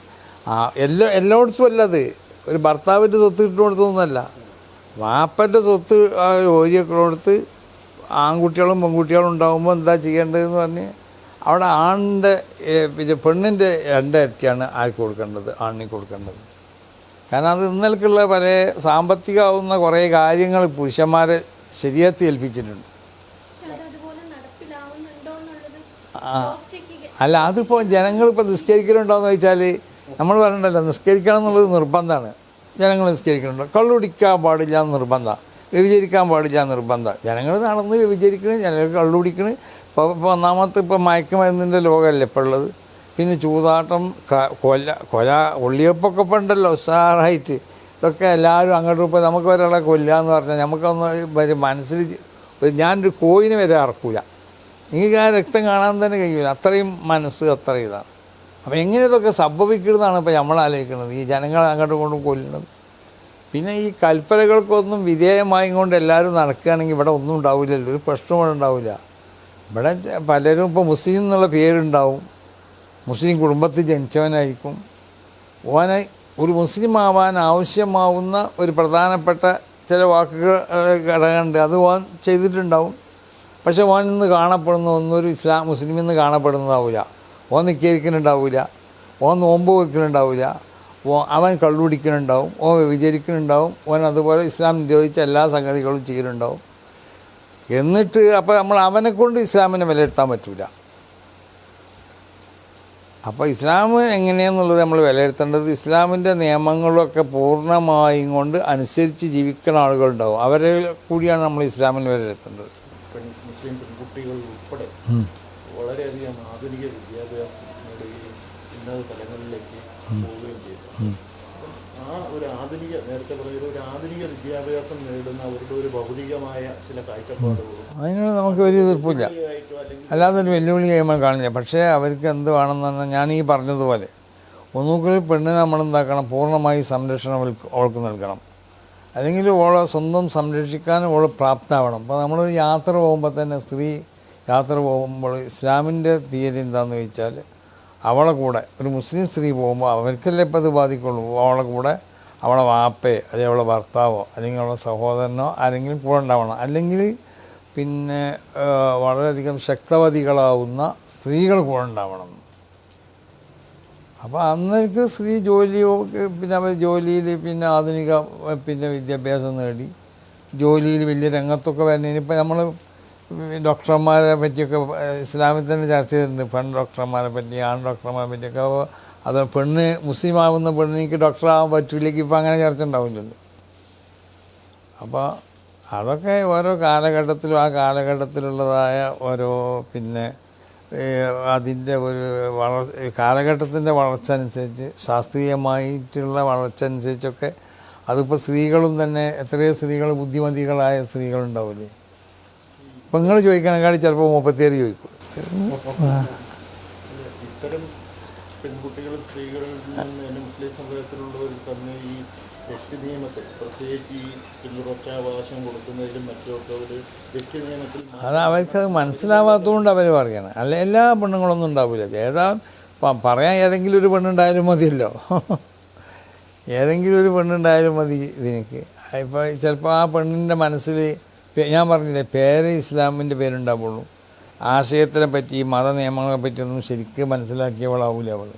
എല്ലായിടത്തും അല്ലത് ഒരു ഭർത്താവിൻ്റെ സ്വത്ത് ഇട്ട് കൊടുത്തൊന്നുമല്ല, വാപ്പൻ്റെ സ്വത്ത് ഓരിയൊക്കെ കൊടുത്ത് ആൺകുട്ടികളും പെൺകുട്ടികളും ഉണ്ടാകുമ്പോൾ എന്താ ചെയ്യേണ്ടതെന്ന് പറഞ്ഞ് അവിടെ ആണിൻ്റെ പിന്നെ പെണ്ണിൻ്റെ രണ്ടിരട്ടിയാണ് ആർക്ക് കൊടുക്കേണ്ടത്, ആണിന് കൊടുക്കേണ്ടത്. കാരണം അത് ഇന്നൽക്കുള്ള പല സാമ്പത്തികമാവുന്ന കുറേ കാര്യങ്ങൾ പുരുഷന്മാരെ ശരിയത്ത് ഏൽപ്പിച്ചിട്ടുണ്ട്. അല്ല, അതിപ്പോൾ ജനങ്ങളിപ്പോൾ നിസ്കരിക്കലുണ്ടോയെന്ന് ചോദിച്ചാൽ നമ്മൾ പറഞ്ഞിട്ടല്ലോ, നിസ്കരിക്കണം എന്നുള്ളത് നിർബന്ധമാണ്. ജനങ്ങൾ നിസ്കരിക്കുന്നുണ്ടോ? കള്ളുടിക്കാൻ പാടില്ല എന്ന് നിർബന്ധമാണ്, വ്യഭിചരിക്കാൻ പാടില്ല എന്ന് നിർബന്ധമാണ്. ജനങ്ങൾ നടന്ന് വ്യഭിചരിക്കണ്, ജനങ്ങൾ കള്ളുടിക്കണ്. ഇപ്പോൾ ഒന്നാമത്തെ മയക്കുമരുന്നിൻ്റെ ലോകമല്ലേ ഇപ്പോൾ ഉള്ളത്. പിന്നെ ചൂതാട്ടം, കൊല ഒള്ളിയപ്പൊക്കെ ഇപ്പോൾ ഉണ്ടല്ലോ ഉഷാറായിട്ട്. ഇതൊക്കെ എല്ലാവരും അങ്ങോട്ടും ഇപ്പോൾ നമുക്ക് ഒരാളെ കൊല്ലുക എന്ന് പറഞ്ഞാൽ നമുക്കൊന്ന് മനസ്സിൽ ഞാനൊരു കോയിനെ വരെ ഇറക്കൂല. നിങ്ങൾക്ക് ആ രക്തം കാണാൻ തന്നെ കഴിയില്ല, അത്രയും മനസ്സ് അത്ര ഇതാണ്. അപ്പോൾ എങ്ങനെ ഇതൊക്കെ സംഭവിക്കുന്നതാണ് ഇപ്പോൾ നമ്മൾ ആലോചിക്കുന്നത്, ഈ ജനങ്ങൾ അങ്ങോട്ടും ഇങ്ങോട്ടും കൊല്ലുന്നത്. പിന്നെ ഈ കൽപ്പനകൾക്കൊന്നും വിധേയമായി കൊണ്ട് എല്ലാവരും നടക്കുകയാണെങ്കിൽ ഇവിടെ ഒന്നും ഉണ്ടാവില്ലല്ലോ, ഒരു പ്രശ്നവും ഉണ്ടാവില്ല. ഇവിടെ പലരും ഇപ്പോൾ മുസ്ലിം എന്നുള്ള പേരുണ്ടാവും, മുസ്ലിം കുടുംബത്തിൽ ജനിച്ചവനായിരിക്കും. ഓനെ ഒരു മുസ്ലിം ആവാൻ ആവശ്യമാവുന്ന ഒരു പ്രധാനപ്പെട്ട ചില വാക്കുകൾ ഘടകമുണ്ട്, അത് ഓൻ ചെയ്തിട്ടുണ്ടാവും. പക്ഷെ ഓൻ നിന്ന് കാണപ്പെടുന്ന ഒന്നൊരു മുസ്ലിം നിന്ന് കാണപ്പെടുന്നതാവില്ല. ഓൻ നിസ്കരിക്കുന്നുണ്ടാവില്ല, ഓൻ നോമ്പ് വയ്ക്കുന്നുണ്ടാവില്ല, അവൻ കള്ളുപിടിക്കുന്നുണ്ടാവും, ഓൻ വിചരിക്കുന്നുണ്ടാവും, ഓൻ അതുപോലെ ഇസ്ലാം നിരോധിച്ച എല്ലാ സംഗതികളും ചെയ്യുന്നുണ്ടാവും. എന്നിട്ട് അപ്പോൾ നമ്മൾ അവനെ കൊണ്ട് ഇസ്ലാമിനെ വിലയിരുത്താൻ പറ്റില്ല. അപ്പോൾ ഇസ്ലാം എങ്ങനെയാണെന്നുള്ളത് നമ്മൾ വിലയിരുത്തേണ്ടത് ഇസ്ലാമിൻ്റെ നിയമങ്ങളൊക്കെ പൂർണ്ണമായും കൊണ്ട് അനുസരിച്ച് ജീവിക്കുന്ന ആളുകളുണ്ടാവും, അവരെ കൂടിയാണ് നമ്മൾ ഇസ്ലാമിനെ വിലയിരുത്തേണ്ടത്. മുസ്ലിം പെൺകുട്ടികൾ ഉൾപ്പെടെ വളരെയധികം ആധുനിക വിദ്യാഭ്യാസം നേടുകയും ഉന്നത തലങ്ങളിലേക്ക് പോവുകയും ചെയ്തു. ആ ഒരു ആധുനിക, നേരത്തെ പറഞ്ഞൊരു ഒരു ആധുനിക വിദ്യാഭ്യാസം നേടുന്ന അവരുടെ ഒരു ഭൗതികമായ ചില കാഴ്ചപ്പാടുകളും അതിനോട് നമുക്ക് വലിയ എതിർപ്പില്ല, അല്ലാതെ ഒരു വെല്ലുവിളിയായി നമ്മൾ കാണില്ല. പക്ഷേ അവർക്ക് എന്ത് വേണമെന്ന് പറഞ്ഞാൽ ഞാൻ ഈ പറഞ്ഞതുപോലെ ഒന്നുകിൽ പെണ്ണിനെ നമ്മളെന്താക്കണം, പൂർണ്ണമായി സംരക്ഷണം അവൾക്ക് നൽകണം, അല്ലെങ്കിൽ ഓളെ സ്വന്തം സംരക്ഷിക്കാൻ ഓൾ പ്രാപ്തമാവണം. അപ്പോൾ നമ്മൾ യാത്ര പോകുമ്പോൾ തന്നെ സ്ത്രീ യാത്ര പോകുമ്പോൾ ഇസ്ലാമിൻ്റെ തീയതി എന്താണെന്ന് ചോദിച്ചാൽ അവളെ കൂടെ ഒരു മുസ്ലിം സ്ത്രീ പോകുമ്പോൾ അവർക്കല്ലേ ഇപ്പോൾ ഇത് ബാധിക്കുള്ളൂ. അവളെ കൂടെ അവളെ വാപ്പയോ അല്ലെങ്കിൽ അവളെ ഭർത്താവോ അല്ലെങ്കിൽ അവളെ സഹോദരനോ ആരെങ്കിലും കൂടെ ഉണ്ടാവണം. അല്ലെങ്കിൽ പിന്നെ വളരെയധികം ശക്തവതികളാവുന്ന സ്ത്രീകൾ കൂടെ ഉണ്ടാവണം. അപ്പോൾ അന്നേക്ക് സ്ത്രീ ജോലിയോ പിന്നെ അവർ ജോലിയിൽ പിന്നെ ആധുനിക പിന്നെ വിദ്യാഭ്യാസം നേടി ജോലിയിൽ വലിയ രംഗത്തൊക്കെ വരുന്നതിന് ഇപ്പോൾ നമ്മൾ ഡോക്ടർമാരെ പറ്റിയൊക്കെ ഇസ്ലാമിൽ തന്നെ ചർച്ച ചെയ്തിട്ടുണ്ട്. പെൺ ഡോക്ടർമാരെ പറ്റി, ആൺ ഡോക്ടർമാരെ പറ്റിയൊക്കെ. അത് പെണ്ണ് മുസ്ലിം ആവുന്ന പെണ്ണിക്ക് ഡോക്ടറാകാൻ പറ്റില്ലെങ്കിൽ ഇപ്പോൾ അങ്ങനെ ചർച്ച ഉണ്ടാവില്ലല്ലോ. അപ്പോൾ അതൊക്കെ ഓരോ കാലഘട്ടത്തിലും ആ കാലഘട്ടത്തിലുള്ളതായ ഓരോ പിന്നെ അതിൻ്റെ ഒരു കാലഘട്ടത്തിൻ്റെ വളർച്ച അനുസരിച്ച് ശാസ്ത്രീയമായിട്ടുള്ള വളർച്ച അനുസരിച്ചൊക്കെ അതിപ്പോൾ സ്ത്രീകളും തന്നെ എത്രയോ സ്ത്രീകൾ ബുദ്ധിമതികളായ സ്ത്രീകളുണ്ടാവില്ലേ. ഇപ്പം നിങ്ങൾ ചോദിക്കണേക്കാൾ ചിലപ്പോൾ 37 ചോദിക്കും. ഇത്തരം പെൺകുട്ടികളും സ്ത്രീകളിൽ നിന്ന് മുസ്ലിം സമുദായത്തിലുള്ളവർ തന്നെ ഈ വ്യക്തി നിയമത്തിൽ പ്രത്യേകിച്ച് ഈ പിന്തുടർച്ചാവകാശം കൊടുക്കുന്നതിലും മറ്റുമൊക്കെ ഒരു വ്യക്തി നിയമത്തിൽ അത് അവർക്കത് മനസ്സിലാവാത്തതുകൊണ്ട് അവർ പറയണം. അല്ല എല്ലാ പെണ്ണുങ്ങളൊന്നും ഉണ്ടാവില്ല. പറയാൻ ഏതെങ്കിലും ഒരു പെണ്ണുണ്ടായാലും മതിയല്ലോ, ഏതെങ്കിലും ഒരു പെണ്ണുണ്ടായാലും മതി ഇതിനൊക്കെ. ഇപ്പോൾ ചിലപ്പോൾ ആ പെണ്ണിൻ്റെ മനസ്സിൽ ഞാൻ പറഞ്ഞില്ലേ പേര് ഇസ്ലാമിൻ്റെ പേരുണ്ടാവുള്ളൂ, ആശയത്തിനെ പറ്റി മത നിയമങ്ങളെ പറ്റിയൊന്നും ശരിക്കും മനസ്സിലാക്കിയവളാവില്ല അവൾ.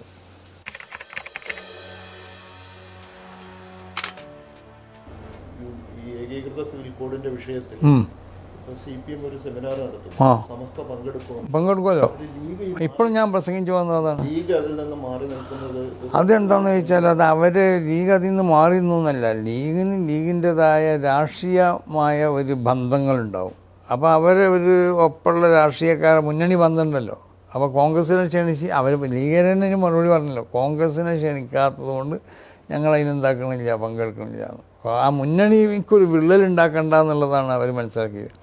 ഈ ഏകീകൃത സിവിൽ കോഡിന്റെ വിഷയത്തിൽ CPM ഒരു സെമിനാർ നടത്തും, സമസ്ത പങ്കെടുക്കുമല്ലോ. ഇപ്പോഴും ഞാൻ പ്രസംഗിച്ചു വന്നതാണ്. ലീഗ് അതിൽ നിന്ന് മാറി നിൽക്കുന്നത് അതെന്താണെന്ന് ചോദിച്ചാൽ അത് അവർ ലീഗ് അതിൽ നിന്ന് മാറി നിന്നല്ല, ലീഗിൻ്റെതായ രാഷ്ട്രീയമായ ഒരു ബന്ധങ്ങളുണ്ടാവും. അപ്പോൾ അവരെ ഒരു ഒപ്പമുള്ള രാഷ്ട്രീയക്കാരെ മുന്നണി ബന്ധമുണ്ടല്ലോ. അപ്പോൾ കോൺഗ്രസ്സിനെ ക്ഷണിച്ച് അവർ ലീഗിനെ മറുപടി പറഞ്ഞല്ലോ, കോൺഗ്രസ്സിനെ ക്ഷണിക്കാത്തത് കൊണ്ട് ഞങ്ങളതിനെന്താക്കണില്ല, പങ്കെടുക്കണില്ല. ആ മുന്നണിക്കൊരു വിള്ളലുണ്ടാക്കണ്ട എന്നുള്ളതാണ് അവർ മനസ്സിലാക്കിയത്.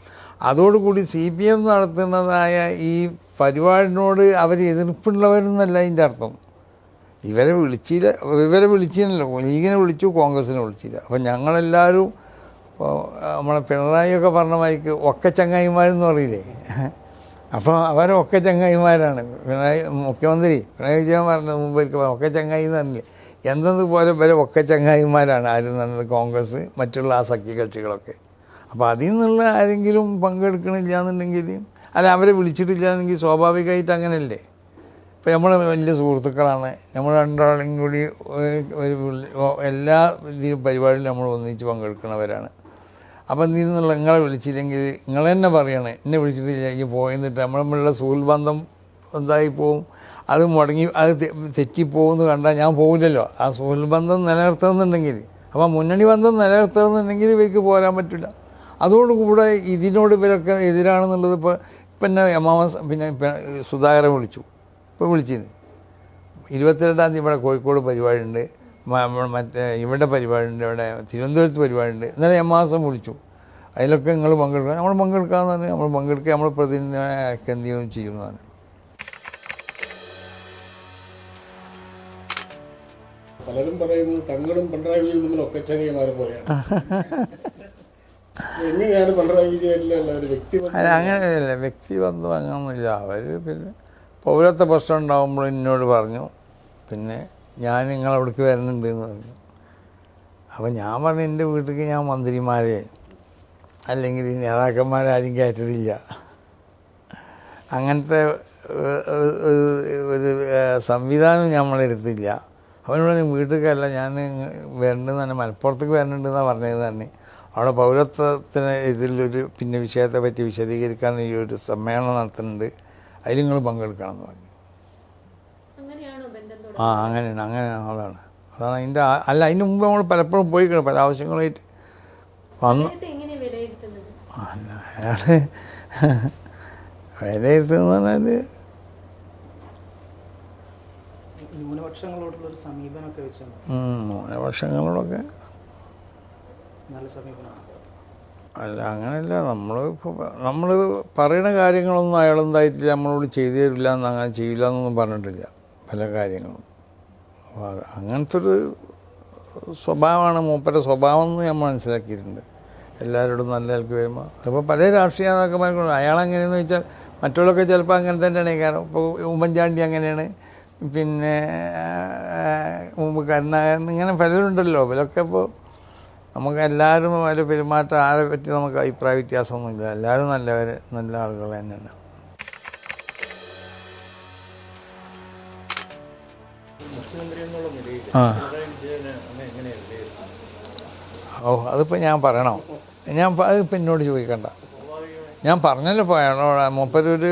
അതോടുകൂടി CPM നടത്തുന്നതായ ഈ പരിപാടിനോട് അവർ എതിർപ്പുള്ളവരെന്നല്ല അതിൻ്റെ അർത്ഥം. ഇവരെ വിളിച്ചില്ലല്ലോ, ലീഗിനെ വിളിച്ചു, കോൺഗ്രസ്സിനെ വിളിച്ചില്ല. അപ്പം ഞങ്ങളെല്ലാവരും നമ്മളെ പിണറായിയൊക്കെ പറഞ്ഞ മാതിരിക്ക് ഒക്കെ ചങ്ങായിമാരെന്ന് പറയില്ലേ, അപ്പോൾ അവരൊക്കെ ചങ്ങായിമാരാണ്. മുഖ്യമന്ത്രി പിണറായി വിജയൻ പറഞ്ഞ മുമ്പ് ഒക്കെ ചങ്ങായി എന്ന് പറഞ്ഞില്ലേ, എന്നതുപോലെ ഇവരെ ഒക്കെ ചങ്ങായിമാരാണ് ആരും നടന്നത്, കോൺഗ്രസ് മറ്റുള്ള ആ സഖ്യകക്ഷികളൊക്കെ. അപ്പോൾ അതിൽ നിന്നുള്ള ആരെങ്കിലും പങ്കെടുക്കണില്ല എന്നുണ്ടെങ്കിൽ അല്ല അവരെ വിളിച്ചിട്ടില്ലാന്നെങ്കിൽ സ്വാഭാവികമായിട്ട് അങ്ങനെയല്ലേ. ഇപ്പോൾ നമ്മൾ വലിയ സുഹൃത്തുക്കളാണ്, നമ്മൾ രണ്ടാളും കൂടി എല്ലാ ഇതിലും പരിപാടിയിലും നമ്മൾ ഒന്നിച്ച് പങ്കെടുക്കുന്നവരാണ്. അപ്പം നീ നിങ്ങളെ വിളിച്ചില്ലെങ്കിൽ നിങ്ങൾ തന്നെ പറയണേ, എന്നെ വിളിച്ചിട്ടില്ലെങ്കിൽ പോയെന്നിട്ട് നമ്മളുള്ള സുഹൃത്ബന്ധം എന്തായി പോവും, അത് മുടങ്ങി അത് തെറ്റിപ്പോകുമെന്ന് കണ്ടാൽ ഞാൻ പോകില്ലല്ലോ. ആ സുഹൃത്ബന്ധം നിലനിർത്തുന്നുണ്ടെങ്കിൽ, അപ്പോൾ മുന്നണി ബന്ധം നിലനിർത്തുന്നുണ്ടെങ്കിൽ ഇവർക്ക് പോരാൻ പറ്റില്ല. അതോടുകൂടെ ഇതിനോട് ഇവരൊക്കെ എതിരാണെന്നുള്ളത് പിന്നെ പിന്നെ സുധാകരൻ വിളിച്ചു, ഇപ്പോൾ വിളിച്ചിരുന്നു. 22-ാം തീയതി ഇവിടെ കോഴിക്കോട് പരിപാടിയുണ്ട്, മറ്റേ ഇവിടെ പരിപാടിയുണ്ട്, ഇവിടെ തിരുവനന്തപുരത്ത് പരിപാടിയുണ്ട്. ഇന്നലെ എമ്മാസം വിളിച്ചു, അതിലൊക്കെ നിങ്ങൾ പങ്കെടുക്കുക. നമ്മൾ പങ്കെടുക്കാമെന്ന് പറഞ്ഞാൽ നമ്മൾ പങ്കെടുക്കുക, നമ്മൾ പ്രതിനിധിയൊക്കെ എന്ത് ചെയ്യുന്നതാണ്. പലരും പറയുന്നത് തങ്ങളും പിണറായി വിജയനും തമ്മിൽ ഒക്കച്ചങ്ങന്മാരെ പോലെയാണ്. എങ്ങനെയാണ് പിണറായി വിജയനിലുള്ള ഒരു വ്യക്തിബന്ധം? അങ്ങനെയല്ല, വ്യക്തിബന്ധം അങ്ങനെയൊന്നുമില്ല. അവർ പിന്നെ പൗരത്വ പ്രശ്നം ഉണ്ടാകുമ്പോൾ എന്നോട് പറഞ്ഞു, പിന്നെ ഞാൻ നിങ്ങളവിടേക്ക് വരുന്നുണ്ട് എന്ന് പറഞ്ഞു. അപ്പോൾ ഞാൻ പറഞ്ഞു എൻ്റെ വീട്ടിലേക്ക് ഞാൻ മന്ത്രിമാരെ അല്ലെങ്കിൽ നേതാക്കന്മാരെ ആരും കയറ്റിട്ടില്ല, അങ്ങനത്തെ ഒരു സംവിധാനം നമ്മളെടുത്തില്ല. അവനോട് വീട്ടിലേക്കല്ല ഞാൻ വരണ്ടെന്ന് തന്നെ, മലപ്പുറത്തേക്ക് വരണമെന്നാണ് പറഞ്ഞത് തന്നെ. അവിടെ പൗരത്വത്തിന് ഇതിലൊരു പിന്നെ വിഷയത്തെ പറ്റി വിശദീകരിക്കാൻ ഈ ഒരു സമ്മേളനം നടത്തുന്നുണ്ട്, അതിൽ നിങ്ങൾ പങ്കെടുക്കണം എന്ന് പറഞ്ഞു. അങ്ങനെയാണ് അതാണ് അതിൻ്റെ. അല്ല, അതിന് മുമ്പ് നമ്മൾ പലപ്പോഴും പോയിക്കണം, പല ആവശ്യങ്ങളായിട്ട് വന്നു. അല്ല, അയാൾ വിലയിരുത്തുന്നത് പറഞ്ഞാൽ ന്യൂനപക്ഷങ്ങളോടുള്ളൊരു സമീപനമൊക്കെ വെച്ചാൽ ന്യൂനപക്ഷങ്ങളോടൊക്കെ നല്ല സമീപനമാണ്. അല്ല, അങ്ങനെയല്ല. നമ്മൾ പറയുന്ന കാര്യങ്ങളൊന്നും അയാളെന്തായിട്ടില്ല, നമ്മളോട് ചെയ്തു തരില്ല എന്ന്, അങ്ങനെ ചെയ്യില്ല എന്നൊന്നും പറഞ്ഞിട്ടില്ല പല കാര്യങ്ങളും. അപ്പോൾ അങ്ങനത്തെ ഒരു സ്വഭാവമാണ് മൂപ്പരുടെ സ്വഭാവം എന്ന് ഞാൻ മനസ്സിലാക്കിയിട്ടുണ്ട്. എല്ലാവരോടും നല്ല നിലക്ക് വരുമ്പോൾ അപ്പോൾ പല രാഷ്ട്രീയ നേതാക്കന്മാർക്കുണ്ട്. അയാളെങ്ങനെയെന്ന് വെച്ചാൽ മറ്റുള്ളവരൊക്കെ ചിലപ്പോൾ അങ്ങനെ തന്നെയാണ്. കാരണം ഇപ്പോൾ ഉമ്മൻചാണ്ടി അങ്ങനെയാണ്, പിന്നെ മുമ്പ് കരുണാകരൻ, ഇങ്ങനെ പലരുണ്ടല്ലോ. ഇവരൊക്കെ ഇപ്പോൾ നമുക്ക് എല്ലാവരും അവരെ പെരുമാറ്റം ആരെ പറ്റി നമുക്ക് അഭിപ്രായ വ്യത്യാസമൊന്നുമില്ല. എല്ലാവരും നല്ല ആളുകൾ തന്നെയാണ്. അതിപ്പോൾ ഞാൻ പറയണോ? അതിപ്പോൾ എന്നോട് ചോദിക്കണ്ട. ഞാൻ പറഞ്ഞല്ലോ ഇപ്പോൾ അയാളോട്, മൂപ്പരൊരു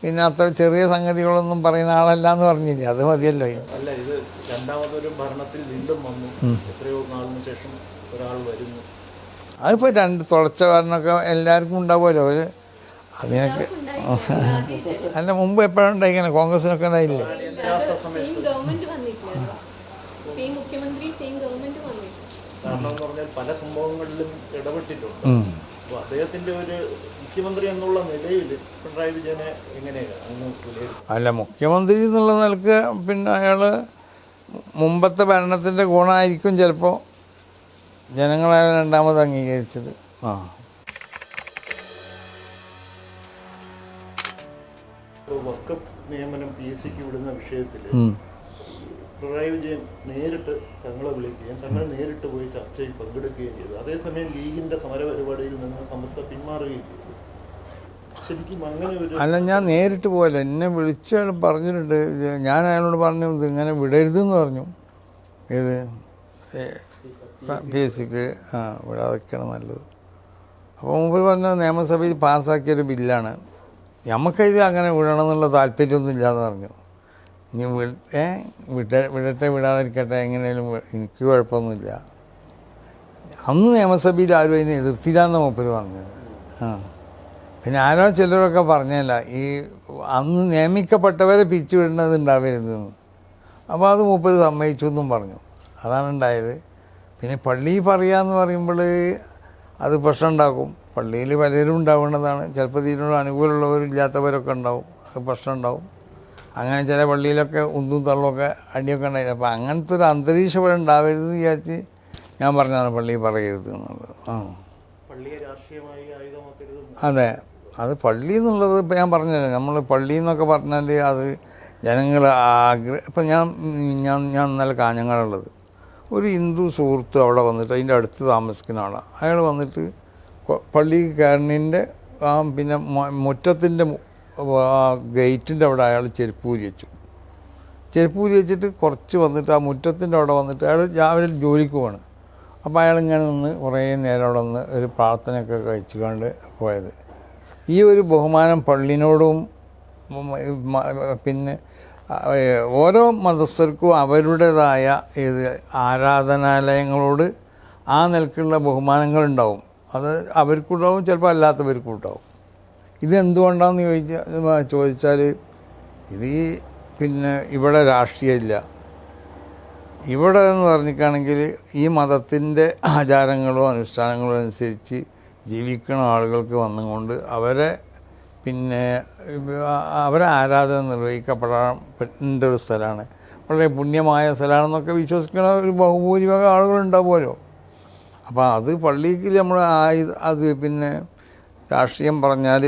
പിന്നെ അത്ര ചെറിയ സംഗതികളൊന്നും പറയുന്ന ആളല്ല എന്ന് പറഞ്ഞില്ലേ, അത് മതിയല്ലോ. അല്ല, ഇത് രണ്ടാമതൊരു ഭരണത്തിൽ വീണ്ടും വന്നു, എത്രയോ നാളിന് ശേഷം ഒരാൾ വരുന്നു. അതിപ്പോൾ തുളച്ച ഭരണമൊക്കെ എല്ലാവർക്കും ഉണ്ടാവുമല്ലോ. അവർ അതിനൊക്കെ അല്ല, മുമ്പ് എപ്പോഴും ഉണ്ടായിങ്ങനെ കോൺഗ്രസിനൊക്കെ ഉണ്ടായില്ലേ? കാരണം എന്ന് പറഞ്ഞാൽ പല സംഭവങ്ങളിലും ഇടപെട്ടിട്ടുണ്ട്. അപ്പോൾ അദ്ദേഹത്തിൻ്റെ ഒരു മുഖ്യമന്ത്രി എന്നുള്ള നിലയിൽ പിണറായി വിജയനെ എങ്ങനെയാണ് അങ്ങ് വിലയിരുത്തുന്നത്? അല്ല, മുഖ്യമന്ത്രി എന്നുള്ള നിലക്ക് പിന്നെ അയാൾ മുമ്പത്തെ ഭരണത്തിൻ്റെ ഗുണമായിരിക്കും ചിലപ്പോൾ ജനങ്ങളെ രണ്ടാമത് അംഗീകരിച്ചത്. വഖഫ് നിയമനം PSCക്ക് വിടുന്ന വിഷയത്തിൽ പിണറായി വിജയൻ നേരിട്ട് തങ്ങളെ വിളിക്കുകയും തങ്ങൾ നേരിട്ട് പോയി ചർച്ചയിൽ പങ്കെടുക്കുകയും ചെയ്തു. അതേസമയം ലീഗിന്റെ സമര പരിപാടിയിൽ നിന്ന് സമസ്ത പിന്മാറുകയും ചെയ്തു. ശരിക്കും അങ്ങനെ ഒരു അല്ല, ഞാൻ നേരിട്ട് പോയല്ലോ, എന്നെ വിളിച്ച് അയാൾ പറഞ്ഞിട്ടുണ്ട്. ഞാൻ അയാളോട് പറഞ്ഞു ഇങ്ങനെ വിടരുതെന്ന് പറഞ്ഞു. ഏത് PSCക്ക് വിടാതൊക്കെയാണ് നല്ലത്. അപ്പോൾ മുമ്പ് പറഞ്ഞ നിയമസഭയിൽ പാസ്സാക്കിയൊരു ബില്ലാണ്, നമുക്കതിൽ അങ്ങനെ വിടണമെന്നുള്ള താല്പര്യമൊന്നും ഇല്ലയെന്ന് പറഞ്ഞു. ഇനി വിടട്ടെ വിടാതിരിക്കട്ടെ, എങ്ങനെയാലും എനിക്ക് കുഴപ്പമൊന്നുമില്ല. അന്ന് നിയമസഭയിൽ ആരും അതിനെ എതിർത്തില്ലാന്ന് മൂപ്പര് പറഞ്ഞത്. പിന്നെ ആരോ ചിലരൊക്കെ പറഞ്ഞല്ല, ഈ അന്ന് നിയമിക്കപ്പെട്ടവരെ പിരിച്ചുവിടേണ്ടത് ഉണ്ടാവരുതെന്ന്. അപ്പോൾ അത് മൂപ്പര് സമ്മതിച്ചു എന്നും പറഞ്ഞു. അതാണ് ഉണ്ടായത്. പിന്നെ പള്ളിയിൽ പറയാമെന്ന് പറയുമ്പോൾ അത് പ്രശ്നം ഉണ്ടാക്കും. പള്ളിയിൽ പലരും ഉണ്ടാവേണ്ടതാണ്. ചിലപ്പോൾ ഇതിനോട് അനുകൂലമുള്ളവരില്ലാത്തവരൊക്കെ ഉണ്ടാവും, അത് പ്രശ്നം ഉണ്ടാവും. അങ്ങനെ ചില പള്ളിയിലൊക്കെ ഉന്തും തള്ളുമൊക്കെ അടിയൊക്കെ ഉണ്ടായില്ല. അപ്പോൾ അങ്ങനത്തെ ഒരു അന്തരീക്ഷം ഇവിടെ ഉണ്ടാവരുതെന്ന് വിചാരിച്ച് ഞാൻ പറഞ്ഞതാണ് പള്ളിയിൽ പറയരുത് എന്നുള്ളത്. അതെ, അത് പള്ളി എന്നുള്ളത് ഇപ്പോൾ ഞാൻ പറഞ്ഞല്ലോ, നമ്മൾ പള്ളി എന്നൊക്കെ പറഞ്ഞാൽ അത് ജനങ്ങൾ ഇപ്പം ഞാൻ ഇന്നലെ കാഞ്ഞങ്ങാടുള്ളത് ഒരു ഹിന്ദു സുഹൃത്ത് അവിടെ വന്നിട്ട് അതിൻ്റെ അടുത്ത് താമസിക്കുന്ന ആളാണ്. അയാൾ വന്നിട്ട് പള്ളി കയറുന്നതിൻ്റെ പിന്നെ മുറ്റത്തിൻ്റെ ഗേറ്റിൻ്റെ അവിടെ അയാൾ ചെരുപ്പൂരി വെച്ചു. ചെരുപ്പൂരി വെച്ചിട്ട് കുറച്ച് വന്നിട്ട് ആ മുറ്റത്തിൻ്റെ അവിടെ വന്നിട്ട് അയാൾ രാവിലെ ജോലിക്ക് പോവാണ്. അപ്പോൾ അയാളിങ്ങനെ നിന്ന് കുറേ നേരം അവിടെ നിന്ന് ഒരു പ്രാർത്ഥനയൊക്കെ കഴിച്ചുകൊണ്ട് പോയത്. ഈ ഒരു ബഹുമാനം പള്ളിനോടും പിന്നെ ഓരോ മതസ്ഥർക്കും അവരുടേതായ ഇത് ആരാധനാലയങ്ങളോട് ആ നിലക്കുള്ള ബഹുമാനങ്ങളുണ്ടാവും. അത് അവർക്കുണ്ടാവും, ചിലപ്പോൾ അല്ലാത്തവർക്കും ഉണ്ടാവും. ഇതെന്തുകൊണ്ടാണെന്ന് ചോദിച്ചാൽ ഇത് പിന്നെ ഇവിടെ രാഷ്ട്രീയമില്ല. ഇവിടെ എന്ന് പറഞ്ഞിട്ടാണെങ്കിൽ ഈ മതത്തിൻ്റെ ആചാരങ്ങളോ അനുഷ്ഠാനങ്ങളോ അനുസരിച്ച് ജീവിക്കുന്ന ആളുകൾക്ക് വന്നുകൊണ്ട് അവരെ പിന്നെ അവരെ ആരാധന നിർവഹിക്കപ്പെടാൻ പറ്റേണ്ട ഒരു സ്ഥലമാണ്, വളരെ പുണ്യമായ സ്ഥലമാണെന്നൊക്കെ വിശ്വസിക്കുന്ന ഒരു ബഹുഭൂരിഭാഗം ആളുകളുണ്ടാവുമല്ലോ. അപ്പോൾ അത് പള്ളിക്ക് നമ്മൾ അത് പിന്നെ രാഷ്ട്രീയം പറഞ്ഞാൽ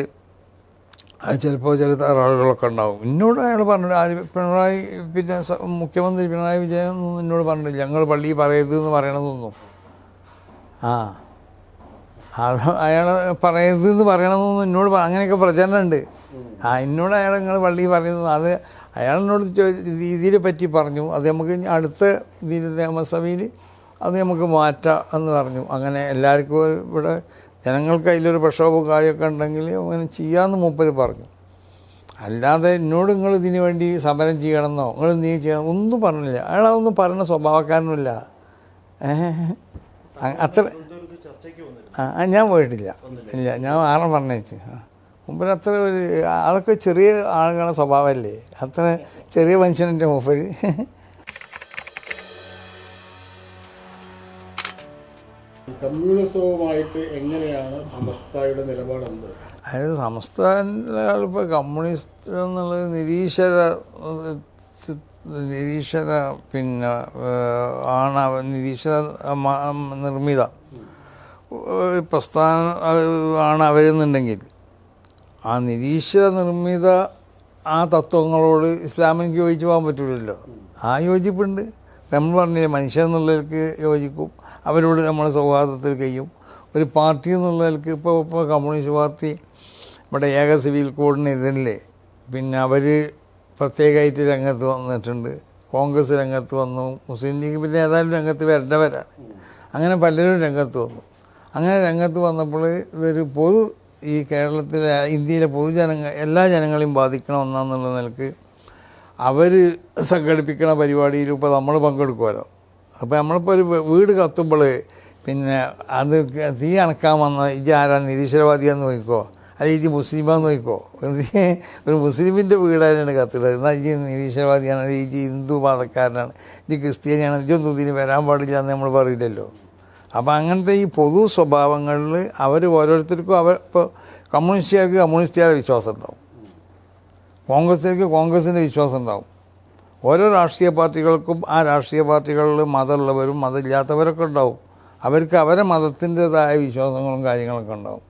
അത് ചിലപ്പോൾ ചില ആളുകളൊക്കെ ഉണ്ടാവും. എന്നോട് അയാൾ പറഞ്ഞിട്ട് പിണറായി പിന്നെ മുഖ്യമന്ത്രി പിണറായി വിജയൻ ഒന്നും എന്നോട് പറഞ്ഞിട്ടില്ല ഞങ്ങൾ പള്ളി പറയരുതെന്ന് പറയണമെന്നൊന്നും. അത് അയാൾ പറയരുതെന്ന് പറയണമെന്നൊന്നും എന്നോട് അങ്ങനെയൊക്കെ പ്രചരണമുണ്ട്. എന്നോട് അയാൾ നിങ്ങൾ പള്ളി പറയുന്നത് അത് അയാളിനോട് ഇതിനെ പറ്റി പറഞ്ഞു. അത് നമുക്ക് അടുത്ത ഇതിൽ നിയമസഭയിൽ അത് നമുക്ക് മാറ്റാം എന്ന് പറഞ്ഞു. അങ്ങനെ എല്ലാവർക്കും ഇവിടെ ജനങ്ങൾക്ക് അതിലൊരു പ്രക്ഷോഭവും കാര്യമൊക്കെ ഉണ്ടെങ്കിൽ അങ്ങനെ ചെയ്യാമെന്ന് മൂപ്പര് പറഞ്ഞു. അല്ലാതെ എന്നോട് നിങ്ങൾ ഇതിന് വേണ്ടി സമരം ചെയ്യണമെന്നോ നിങ്ങൾ നീ ചെയ്യണം ഒന്നും പറഞ്ഞില്ല. അയാളതൊന്നും പറയുന്ന സ്വഭാവക്കാരനുമില്ല. അത്ര ഞാൻ പോയിട്ടില്ല, ഇല്ല, ഞാൻ ആരും പറഞ്ഞേച്ച്. മൂപ്പര് അത്ര ഒരു അതൊക്കെ ചെറിയ ആളുകളുടെ സ്വഭാവമല്ലേ, അത്ര ചെറിയ മനുഷ്യൻ്റെ മൂപ്പര്. കമ്മ്യൂണിസവുമായിട്ട് എങ്ങനെയാണ് സമസ്തയുടെ നിലപാടെന്ത്? അതായത് സമസ്ത ഇപ്പോൾ കമ്മ്യൂണിസ്റ്റ് എന്നുള്ളത് നിരീശ്വര പിന്നെ നിരീശ്വര നിർമ്മിത പ്രസ്ഥാനം ആണ് അവരെന്നുണ്ടെങ്കിൽ ആ നിരീശ്വര നിർമ്മിത ആ തത്വങ്ങളോട് ഇസ്ലാമിക്ക് യോജിച്ച് പോകാൻ പറ്റില്ലല്ലോ. ആ യോജിപ്പുണ്ട്. നമ്മൾ പറഞ്ഞില്ലേ മനുഷ്യൻ എന്നുള്ളവർക്ക് യോജിക്കും, അവരോട് നമ്മൾ സൗഹാർദ്ദത്തിൽ കഴിയും. ഒരു പാർട്ടി എന്നുള്ളവർക്ക് ഇപ്പോൾ കമ്മ്യൂണിസ്റ്റ് പാർട്ടി ഇവിടെ ഏക സിവിൽ കോഡിനെതിരല്ലേ, പിന്നെ അവർ പ്രത്യേകമായിട്ട് രംഗത്ത് വന്നിട്ടുണ്ട്. കോൺഗ്രസ് രംഗത്ത് വന്നു, മുസ്ലിം ലീഗ് പിന്നെ ഏതായാലും രംഗത്ത് വരേണ്ടവരാണ്. അങ്ങനെ പലരും രംഗത്ത് വന്നു. അങ്ങനെ രംഗത്ത് വന്നപ്പോൾ ഇതൊരു ഈ കേരളത്തിലെ ഇന്ത്യയിലെ എല്ലാ ജനങ്ങളെയും ബാധിക്കണമെന്നുള്ള നിലക്ക് അവർ സംഘടിപ്പിക്കുന്ന പരിപാടിയിൽ ഇപ്പോൾ നമ്മൾ പങ്കെടുക്കുമല്ലോ. അപ്പോൾ നമ്മളിപ്പോൾ ഒരു വീട് കത്തുമ്പോൾ പിന്നെ അത് തീ അണക്കാൻ വന്ന ഇജ് ആരാ നിരീശ്വരവാദിയാന്ന് നോക്കിക്കോ, അല്ലെങ്കിൽ ഇജ് മുസ്ലിമാന്ന് നോക്കിക്കോ. ഒരു മുസ്ലിമിൻ്റെ വീടാണ് കത്തുള്ളത്, എന്നാൽ ഇജ് നിരീശ്വരവാദിയാണ്, അല്ലെങ്കിൽ ഇജ് ഹിന്ദു മതക്കാരനാണ്, ഇജ് ക്രിസ്ത്യാനിയാണ്, ഇജൊന്നും ഇതിന് വരാൻ പാടില്ല എന്ന് നമ്മൾ പറയില്ലല്ലോ. അപ്പോൾ അങ്ങനത്തെ ഈ പൊതു സ്വഭാവങ്ങളിൽ അവർ ഓരോരുത്തർക്കും ഇപ്പോൾ കമ്മ്യൂണിസ്റ്റുകാരുടെ വിശ്വാസം ഉണ്ടാവും, കോൺഗ്രസ്സുകാർക്ക് കോൺഗ്രസിൻ്റെ വിശ്വാസം ഉണ്ടാവും. ഓരോ രാഷ്ട്രീയ പാർട്ടികൾക്കും ആ രാഷ്ട്രീയ പാർട്ടികളിൽ മതമുള്ളവരും മതമില്ലാത്തവരൊക്കെ ഉണ്ടാവും. അവർക്ക് അവരെ മതത്തിൻ്റെതായ വിശ്വാസങ്ങളും കാര്യങ്ങളൊക്കെ ഉണ്ടാവും.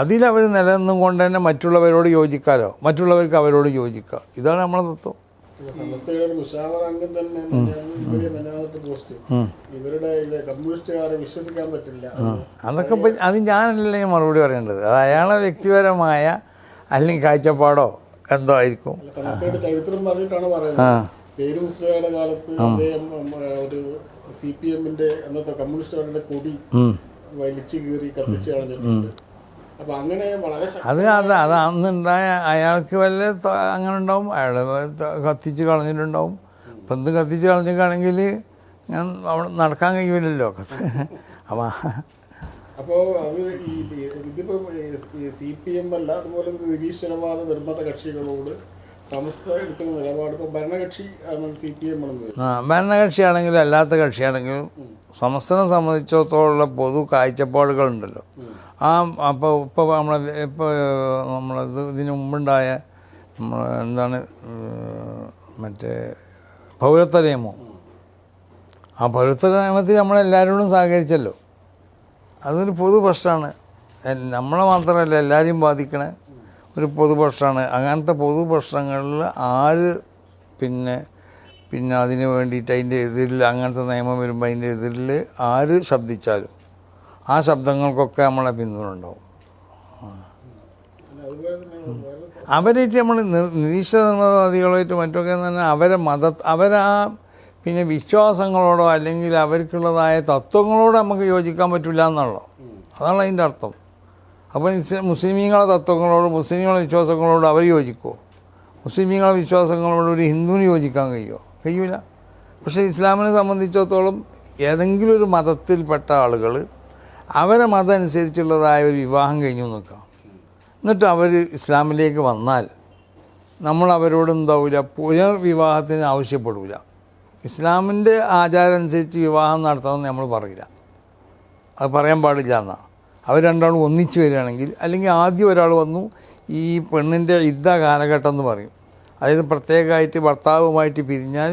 അതിലവർ നിലനിന്നും കൊണ്ട് തന്നെ മറ്റുള്ളവരോട് യോജിക്കാമല്ലോ, മറ്റുള്ളവർക്ക് അവരോട് യോജിക്കുക. ഇതാണ് നമ്മളെ തത്വം. അതൊക്കെ അത് ഞാനല്ലേ മറുപടി പറയേണ്ടത്. അത് അയാളെ വ്യക്തിപരമായ അല്ലെങ്കിൽ കാഴ്ചപ്പാടോ എന്തോ ആയിരിക്കും. ചരിത്രം പറഞ്ഞിട്ടാണ് പറയുന്നത്. പേര് മുസ്ലിയുടെ കാലത്ത് അദ്ദേഹം ഒരു CPM-ന്റെ അന്നത്തെ കമ്മ്യൂണിസ്റ്റുകാരുടെ കൊടി വലിച്ചു കീറി കത്തിച്ച് കളഞ്ഞിട്ടുണ്ട്. അപ്പൊ അങ്ങനെ വളരെ അത് അന്നുണ്ടായ അയാൾക്ക് വല്ല അങ്ങനെ ഉണ്ടാവും, അയാൾ കത്തിച്ച് കളഞ്ഞിട്ടുണ്ടാവും. ഇപ്പം എന്ത് കത്തിച്ച് കളഞ്ഞിട്ടാണെങ്കിൽ ഞാൻ അവിടെ നടക്കാൻ കഴിയില്ലല്ലോ. അപ്പോൾ അത് ഇതിപ്പോൾ CPM അല്ല, അതുപോലെ നിരീശ്വരവാദ നിർമ്മത കക്ഷികളോട് സമസ്ത എടുക്കുന്ന നിലപാട് ഇപ്പോൾ ഭരണകക്ഷി CPM ആണെന്ന്. ഭരണകക്ഷിയാണെങ്കിലും അല്ലാത്ത കക്ഷിയാണെങ്കിലും സമസ്തനെ സംബന്ധിച്ചിടത്തോളം പൊതു കാഴ്ചപ്പാടുകളുണ്ടല്ലോ. ഇപ്പോൾ നമ്മളത് ഇതിന് മുമ്പുണ്ടായ എന്താണ് മറ്റേ പൗരത്വ നിയമം, ആ പൗരത്വ നിയമത്തിൽ നമ്മളെല്ലാവരോടും സഹകരിച്ചല്ലോ. അതൊരു പൊതു പ്രശ്നമാണ്, നമ്മളെ മാത്രമല്ല എല്ലാവരെയും ബാധിക്കണ ഒരു പൊതു പ്രശ്നമാണ്. അങ്ങനത്തെ പൊതു പ്രശ്നങ്ങളിൽ ആര് പിന്നെ അതിന് വേണ്ടിയിട്ട് അതിൻ്റെ എതിരിൽ അങ്ങനത്തെ നിയമം വരുമ്പോൾ അതിൻ്റെ എതിരിൽ ആര് ശബ്ദിച്ചാലും ആ ശബ്ദങ്ങൾക്കൊക്കെ നമ്മളെ പിന്തുണ ഉണ്ടാവും. പിന്നെ അതുപോലെ തന്നെ വേറെ അവരായിട്ട് നമ്മൾ നിരീശ്വരവാദികളായിട്ട് മറ്റൊക്കെ തന്നെ അവരാ പിന്നെ വിശ്വാസങ്ങളോടോ അല്ലെങ്കിൽ അവർക്കുള്ളതായ തത്വങ്ങളോട് നമുക്ക് യോജിക്കാൻ പറ്റില്ല എന്നുള്ളൂ. അതാണ് അതിൻ്റെ അർത്ഥം. അപ്പോൾ മുസ്ലിമീങ്ങളെ തത്വങ്ങളോട് മുസ്ലിമീങ്ങളെ വിശ്വാസങ്ങളോട് അവർ യോജിക്കുമോ? മുസ്ലിമീങ്ങളെ വിശ്വാസങ്ങളോട് ഒരു ഹിന്ദുവിന് യോജിക്കാൻ കഴിയുമോ? കഴിയൂല. പക്ഷേ ഇസ്ലാമിനെ സംബന്ധിച്ചിടത്തോളം ഏതെങ്കിലും ഒരു മതത്തിൽപ്പെട്ട ആളുകൾ അവരെ മതം അനുസരിച്ചുള്ളതായ ഒരു വിവാഹം കഴിഞ്ഞു നിൽക്കാം. എന്നിട്ട് അവർ ഇസ്ലാമിലേക്ക് വന്നാൽ നമ്മൾ അവരോട് എന്താവില്ല, പുനർവിവാഹത്തിന് ആവശ്യപ്പെടില്ല. ഇസ്ലാമിൻ്റെ ആചാരം അനുസരിച്ച് വിവാഹം നടത്തണമെന്ന് നമ്മൾ പറയില്ല. അത് പറയാൻ പാടില്ല എന്നാണ്. അവർ രണ്ടാളും ഒന്നിച്ച് വരികയാണെങ്കിൽ, അല്ലെങ്കിൽ ആദ്യം ഒരാൾ വന്നു ഈ പെണ്ണിൻ്റെ യുദ്ധ കാലഘട്ടം എന്ന് പറയും. അതായത് പ്രത്യേകമായിട്ട് ഭർത്താവുമായിട്ട് പിരിഞ്ഞാൽ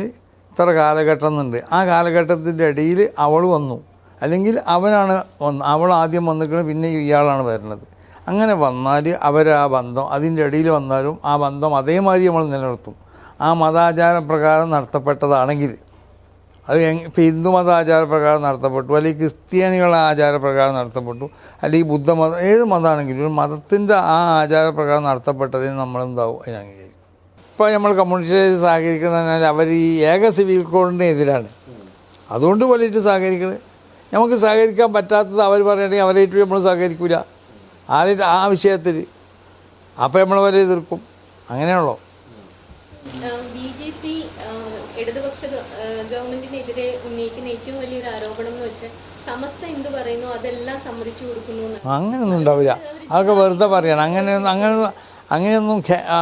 ഇത്ര കാലഘട്ടം എന്നുണ്ട്. ആ കാലഘട്ടത്തിൻ്റെ ഇടയിൽ അവൾ വന്നു, അല്ലെങ്കിൽ അവനാണ് അവൾ ആദ്യം വന്നിട്ട് പിന്നെ ഇയാളാണ് വരുന്നത്. അങ്ങനെ വന്നാൽ ആ ബന്ധം അതിൻ്റെ ഇടയിൽ വന്നാലും ആ ബന്ധം അതേമാതിരി നമ്മൾ നിലനിർത്തും. ആ മതാചാരപ്രകാരം നടത്തപ്പെട്ടതാണെങ്കിൽ അത് ഇപ്പോൾ ഹിന്ദു മത ആചാരപ്രകാരം നടത്തപ്പെട്ടു, അല്ലെങ്കിൽ ക്രിസ്ത്യാനികളുടെ ആചാരപ്രകാരം നടത്തപ്പെട്ടു, അല്ലെങ്കിൽ ബുദ്ധമതം, ഏത് മതമാണെങ്കിലും ഒരു മതത്തിൻ്റെ ആ ആചാരപ്രകാരം നടത്തപ്പെട്ടതിന് നമ്മളെന്താവും അതിന് അംഗീകരിക്കും. ഇപ്പോൾ നമ്മൾ കമ്മ്യൂണിസ്റ്റ് സഹകരിക്കുന്നതിനാൽ അവർ ഈ ഏക സിവിൽ കോഡിന് എതിരാണ്. അതുകൊണ്ട് പോലെയിട്ട് സഹകരിക്കുന്നത്. നമുക്ക് സഹകരിക്കാൻ പറ്റാത്തത് അവർ പറയുകയാണെങ്കിൽ അവരായിട്ട് നമ്മൾ സഹകരിക്കില്ല ആരായിട്ട് ആ വിഷയത്തിൽ. അപ്പോൾ നമ്മൾ അവരെ എതിർക്കും. അങ്ങനെയുള്ളൂ. BJP ഇടതുപക്ഷ ഗവൺമെന്റിനെതിരെ ഉന്നയിക്കുന്ന ഏറ്റവും വലിയൊരു ആരോപണം എന്ന് വെച്ചാൽ സമസ്ത എന്ത് പറയുന്നു അതെല്ലാം സമ്മതിച്ചു കൊടുക്കുന്നു. അങ്ങനെയൊന്നും ഉണ്ടാവില്ല. അതൊക്കെ വെറുതെ പറയണം. അങ്ങനെയൊന്നും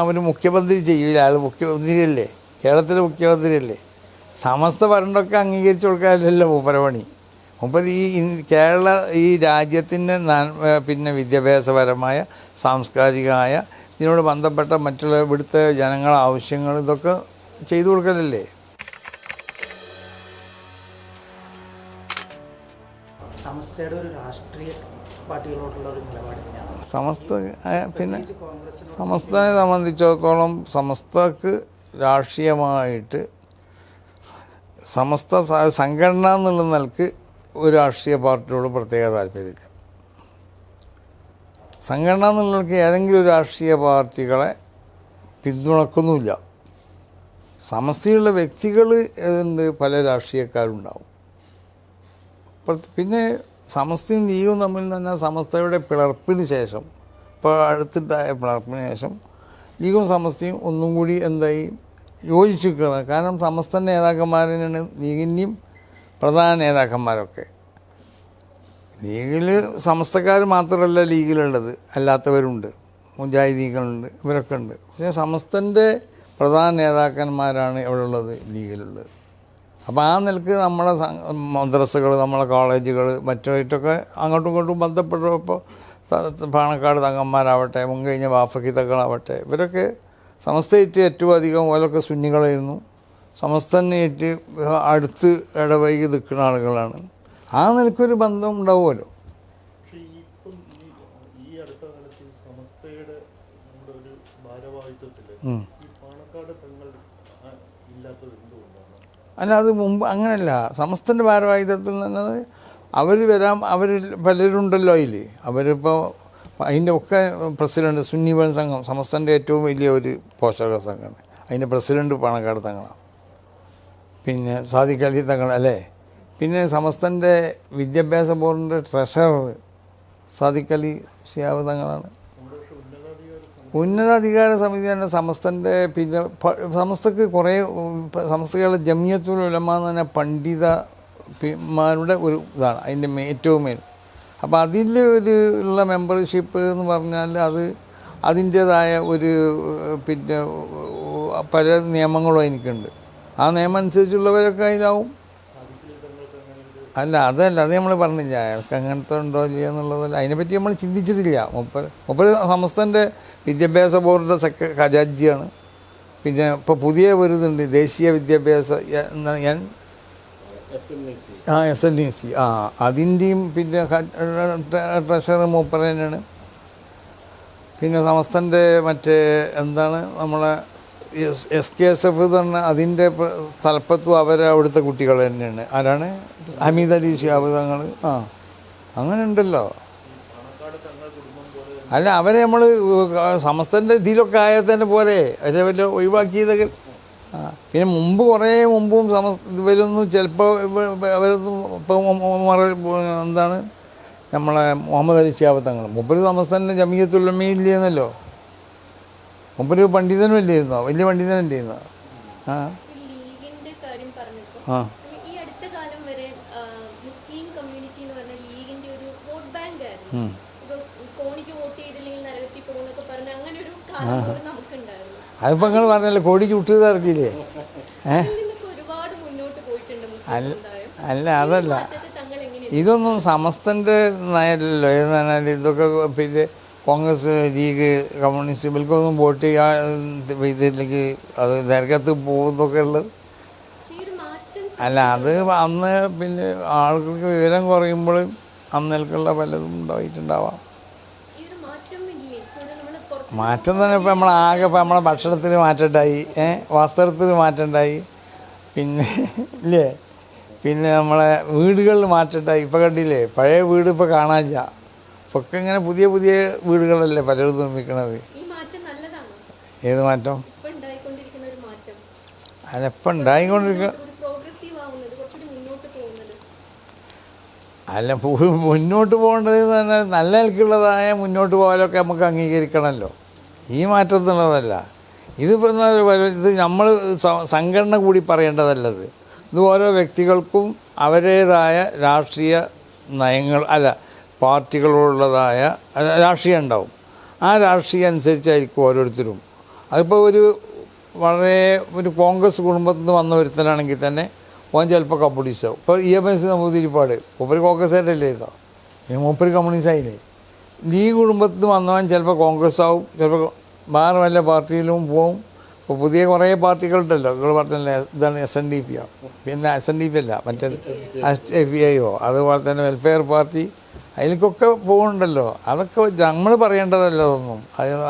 ഒരു മുഖ്യമന്ത്രി ചെയ്യില്ല. അയാൾ മുഖ്യമന്ത്രിയല്ലേ, കേരളത്തിലെ മുഖ്യമന്ത്രിയല്ലേ. സമസ്ത ഭരണമൊക്കെ അംഗീകരിച്ചു കൊടുക്കാനല്ലല്ലോ മൂപ്പരപണി. മൂപ്പർ ഈ രാജ്യത്തിൻ്റെ പിന്നെ വിദ്യാഭ്യാസപരമായ സാംസ്കാരികമായ ഇതിനോട് ബന്ധപ്പെട്ട മറ്റുള്ള ഇവിടുത്തെ ജനങ്ങളെ ആവശ്യങ്ങൾ ഇതൊക്കെ ചെയ്തു കൊടുക്കലല്ലേ. സമസ്തയുടെ ഒരു രാഷ്ട്രീയ പാർട്ടികളോടുള്ള ഒരു നിലപാട് തന്നെയാണ് പിന്നെ സമസ്തയെ സംബന്ധിച്ചിടത്തോളം സമസ്തക്ക് രാഷ്ട്രീയമായിട്ട് സമസ്ത സംഘടന എന്നുള്ള നിലക്ക് ഒരു രാഷ്ട്രീയ പാർട്ടിയോട് പ്രത്യേക താല്പര്യമില്ല. സംഘടന എന്നുള്ളവർക്ക് ഏതെങ്കിലും ഒരു രാഷ്ട്രീയ പാർട്ടികളെ പിന്തുണക്കുന്നുമില്ല. സമസ്തയുള്ള വ്യക്തികൾ ഉണ്ട്, പല രാഷ്ട്രീയക്കാരുണ്ടാവും. പിന്നെ സമസ്തയും ലീഗും തമ്മിൽ തന്നെ സമസ്തയുടെ പിളർപ്പിന് ശേഷം, ഇപ്പോൾ അടുത്തിട്ടായ പിളർപ്പിന് ശേഷം ലീഗും സമസ്തയും ഒന്നും കൂടി എന്തായി യോജിച്ചിരിക്കുന്നത്. കാരണം സമസ്ത നേതാക്കന്മാരാണ് ലീഗിൻ്റെയും പ്രധാന നേതാക്കന്മാരൊക്കെ. ലീഗിൽ സമസ്തക്കാർ മാത്രമല്ല ലീഗിലുള്ളത്, അല്ലാത്തവരുണ്ട്, മുജാഹിദീങ്ങളുണ്ട്, ഇവരൊക്കെ ഉണ്ട്. പക്ഷേ സമസ്തൻ്റെ പ്രധാന നേതാക്കന്മാരാണ് ഇവിടെ ഉള്ളത്, ലീഗിലുള്ളത്. അപ്പോൾ ആ നിലക്ക് നമ്മളെ മദ്രസകൾ, നമ്മളെ കോളേജുകൾ മറ്റുമായിട്ടൊക്കെ അങ്ങോട്ടും ഇങ്ങോട്ടും ബന്ധപ്പെട്ടപ്പോൾ പാണക്കാട് തങ്ങന്മാരാവട്ടെ, മുൻകഴിഞ്ഞ വാഫക്കി തങ്ങളാവട്ടെ, ഇവരൊക്കെ സമസ്തയായിട്ട് ഏറ്റവും അധികം ഓലൊക്കെ സുന്നികളായിരുന്നു. സമസ്തനായിട്ട് അടുത്ത് ഇടവൈകി നിൽക്കുന്ന ആളുകളാണ്. ആ നിലക്കൊരു ബന്ധം ഉണ്ടാവുമല്ലോ. പക്ഷേ ഇപ്പം ഈ അടുത്ത കാലത്ത് സമസ്തയുടെ നമ്മുടെ ഒരു ഭാരവാഹിത്വത്തിൽ ഈ പാണക്കാട് തങ്ങൾ ഇല്ലാത്തത് എന്തുകൊണ്ടാണ്? അല്ല, അത് മുമ്പ് അങ്ങനെയല്ല. സമസ്തൻ്റെ ഭാരവാഹിത്വത്തിൽ തന്നെ അവർ പലരുണ്ടല്ലോ അതിൽ. അവരിപ്പോൾ അതിൻ്റെ ഒക്കെ പ്രസിഡൻറ്റ് സുന്നിവൻ സംഘം സമസ്തൻ്റെ ഏറ്റവും വലിയ ഒരു പോഷക സംഘമാണ്. അതിൻ്റെ പ്രസിഡൻറ്റ് പാണക്കാട് തങ്ങളാണ്. പിന്നെ സാദിഖ് അലി തങ്ങൾ അല്ലേ. പിന്നെ സമസ്തൻ്റെ വിദ്യാഭ്യാസ ബോർഡിൻ്റെ ട്രഷറർ സാദിഖ് അലി ശിഹാബ് തങ്ങളാണ്. ഉന്നതാധികാര സമിതി തന്നെ സമസ്തൻ്റെ പിന്നെ സമസ്തക്ക് കുറേ സമസ്തകളുടെ ജമിയത്തുൽ ഉലമ എന്ന് പറഞ്ഞ പണ്ഡിതന്മാരുടെ ഒരു ഇതാണ് അതിൻ്റെ ഏറ്റവും മെയിൻ. അപ്പോൾ അതിൽ ഉള്ള മെമ്പർഷിപ്പ് എന്ന് പറഞ്ഞാൽ അത് അതിൻ്റേതായ ഒരു പിന്നെ പല നിയമങ്ങളും എനിക്കുണ്ട്. ആ നിയമം അനുസരിച്ചുള്ളവരൊക്കെ അതിലാവും. അല്ല, അത് നമ്മൾ പറഞ്ഞില്ല അയാൾക്ക് അങ്ങനത്തെ ഉണ്ടോ ഇല്ല എന്നുള്ളതല്ല, അതിനെപ്പറ്റി നമ്മൾ ചിന്തിച്ചിട്ടില്ല. മൂപ്പര് സമസ്തൻ്റെ വിദ്യാഭ്യാസ ബോർഡിൻ്റെ ഖജാൻജിയാണ്. പിന്നെ ഇപ്പോൾ പുതിയ ഒരു ഇതുണ്ട്, ദേശീയ വിദ്യാഭ്യാസ SNEC അതിൻ്റെയും പിന്നെ ട്രഷറർ മൂപ്പർ തന്നെയാണ്. പിന്നെ സമസ്തൻ്റെ മറ്റേ എന്താണ് നമ്മളെ SKSF തന്നെ അതിൻ്റെ തലപ്പത്തും അവിടുത്തെ കുട്ടികൾ തന്നെയാണ്. ആരാണ്? ഹമീദ് അലി ശിഹാബ് തങ്ങൾ. അങ്ങനെ ഉണ്ടല്ലോ. അല്ല അവരെ നമ്മൾ സമസ്തൻ്റെ ഇതിലൊക്കെ ആയാൽ തന്നെ പോലെ അവരെ വല്ല ഒഴിവാക്കിയതൊക്കെ പിന്നെ കുറേ മുമ്പും ഇവരൊന്നും ചിലപ്പോൾ അവരൊന്നും ഇപ്പം എന്താണ് നമ്മളെ മുഹമ്മദ് അലി ശിഹാബ് തങ്ങൾ മൂപ്പര് സമസ്തൻ്റെ ജമിയത്തുൽ ഉലമയില്ലേന്നല്ലോ, മൂപ്പര് പണ്ഡിതനും അല്ലായിരുന്നോ, വലിയ പണ്ഡിതനല്ലായിരുന്നോ? ആ ലീഗിന്റെ കാര്യം പറഞ്ഞപ്പോൾ ആ ഈ അടുത്ത കാലം വരെ മുസ്ലിം കമ്മ്യൂണിറ്റി എന്ന് പറഞ്ഞ ലീഗിന്റെ ഒരു വോട്ട് ബാങ്ക് ആയിരുന്നു. ഇപ്പൊ കോണിക്ക് വോട്ട് ചെയ്തില്ലെങ്കിൽ നരകത്തിൽ പോകുന്നൊക്കെ പറഞ്ഞ അങ്ങനെ ഒരു കാലം പോലും നമുക്കുണ്ടായിരുന്നു. അതിപ്പോൾ നിങ്ങൾ പറഞ്ഞല്ലോ കോടി ചുട്ടത് ഇറക്കിയില്ലേ? ഇതിൽ നിന്നൊക്കെ ഒരുപാട് മുന്നോട്ട് പോയിട്ടുണ്ട് മുസ്ലിം സമുദായം. അല്ല അതല്ല, മാറ്റത്തെ തങ്ങൾ എങ്ങനെ ഇതൊന്നും സമസ്തൻ്റെ നയമല്ലല്ലോ. എന്ന് പറഞ്ഞാൽ ഇതൊക്കെ പിന്നെ കോൺഗ്രസ്, ലീഗ്, കമ്മ്യൂണിസ്റ്റ് ഇവർക്കൊന്നും വോട്ട് ഇതിലേക്ക് അത് നരകത്ത് പോകുന്നൊക്കെ ഉള്ളത് ഈ ഒരു മാറ്റം അല്ല. അത് അന്ന് പിന്നെ ആളുകൾക്ക് വിവരം കുറയുമ്പോൾ അന്നേൽക്കുള്ള പലതും ഉണ്ടായിട്ടുണ്ടാവാം. ഈ ഒരു മാറ്റം ഇല്ലേ ഇപ്പോഴും നമ്മൾ പുറത്ത് മാറ്റം തന്നെ ഇപ്പം നമ്മളാകെ ഇപ്പം നമ്മളെ ഭക്ഷണത്തിൽ മാറ്റമുണ്ടായി, വസ്ത്രത്തിൽ മാറ്റമുണ്ടായി, പിന്നെ ഇല്ലേ, പിന്നെ നമ്മളെ വീടുകളിൽ മാറ്റമുണ്ടായി. ഇപ്പം കണ്ടില്ലേ പഴയ വീട് ഇപ്പോൾ കാണാനില്ല. ഇപ്പം ഒക്കെ ഇങ്ങനെ പുതിയ പുതിയ വീടുകളല്ലേ പലരും നിർമ്മിക്കണത്. ഈ മാറ്റം നല്ലതാണോ? ഏത് മാറ്റം? ഇപ്പൊ ഉണ്ടായിക്കൊണ്ടിരിക്കുന്ന ഒരു മാറ്റം, അല്ല ഇപ്പം ഉണ്ടായിക്കൊണ്ടിരിക്കുക ഒരു പ്രോഗ്രസീവ് ആവുന്നത്, കുറച്ചുകൂടി മുന്നോട്ട് പോകുന്നത്. അല്ല മുന്നോട്ട് പോകേണ്ടത് എന്ന് പറഞ്ഞാൽ നല്ല നിലക്കുള്ളതായ മുന്നോട്ട് പോകാനൊക്കെ നമുക്ക് അംഗീകരിക്കണമല്ലോ. ഈ മാറ്റത്തിനുള്ളതല്ല. ഇതിപ്പോൾ ഇത് നമ്മൾ സംഘടന കൂടി പറയേണ്ടതല്ലത്. ഇത് ഓരോ വ്യക്തികൾക്കും അവരുടേതായ രാഷ്ട്രീയ നയങ്ങൾ അല്ല പാർട്ടികളോടുള്ളതായ രാഷ്ട്രീയം ഉണ്ടാവും. ആ രാഷ്ട്രീയം അനുസരിച്ചായിരിക്കും ഓരോരുത്തരും. അതിപ്പോൾ വളരെ കോൺഗ്രസ് കുടുംബത്തിൽ നിന്ന് വന്ന ഒരുത്തനാണെങ്കിൽ തന്നെ ഓൻ ചിലപ്പോൾ കമ്മ്യൂണിസ്റ്റ് ആവും. ഇപ്പോൾ EMS നമ്പൂതിരിപ്പാട് മൂപ്പര് കോൺഗ്രസ്സുകാരല്ലേ ഇതോ, ഇനി മൂപ്പര് കമ്മ്യൂണിസ്റ്റ് ആയില്ലേ. ലീഗ് കുടുംബത്തിൽ നിന്ന് വന്നവൻ ചിലപ്പോൾ കോൺഗ്രസ് ആവും, ചിലപ്പോൾ വേറെ വല്ല പാർട്ടിയിലും പോവും. ഇപ്പോൾ പുതിയ കുറേ പാർട്ടികളുണ്ടല്ലോ, നിങ്ങൾ പറഞ്ഞല്ലേ, ഇതാണ് SNDP, പിന്നെ SNDP അല്ല മറ്റേത് SFI അതുപോലെ തന്നെ വെൽഫെയർ പാർട്ടി, അതിലേക്കൊക്കെ പോകുന്നുണ്ടല്ലോ. അതൊക്കെ നമ്മൾ പറയേണ്ടതല്ല അതൊന്നും.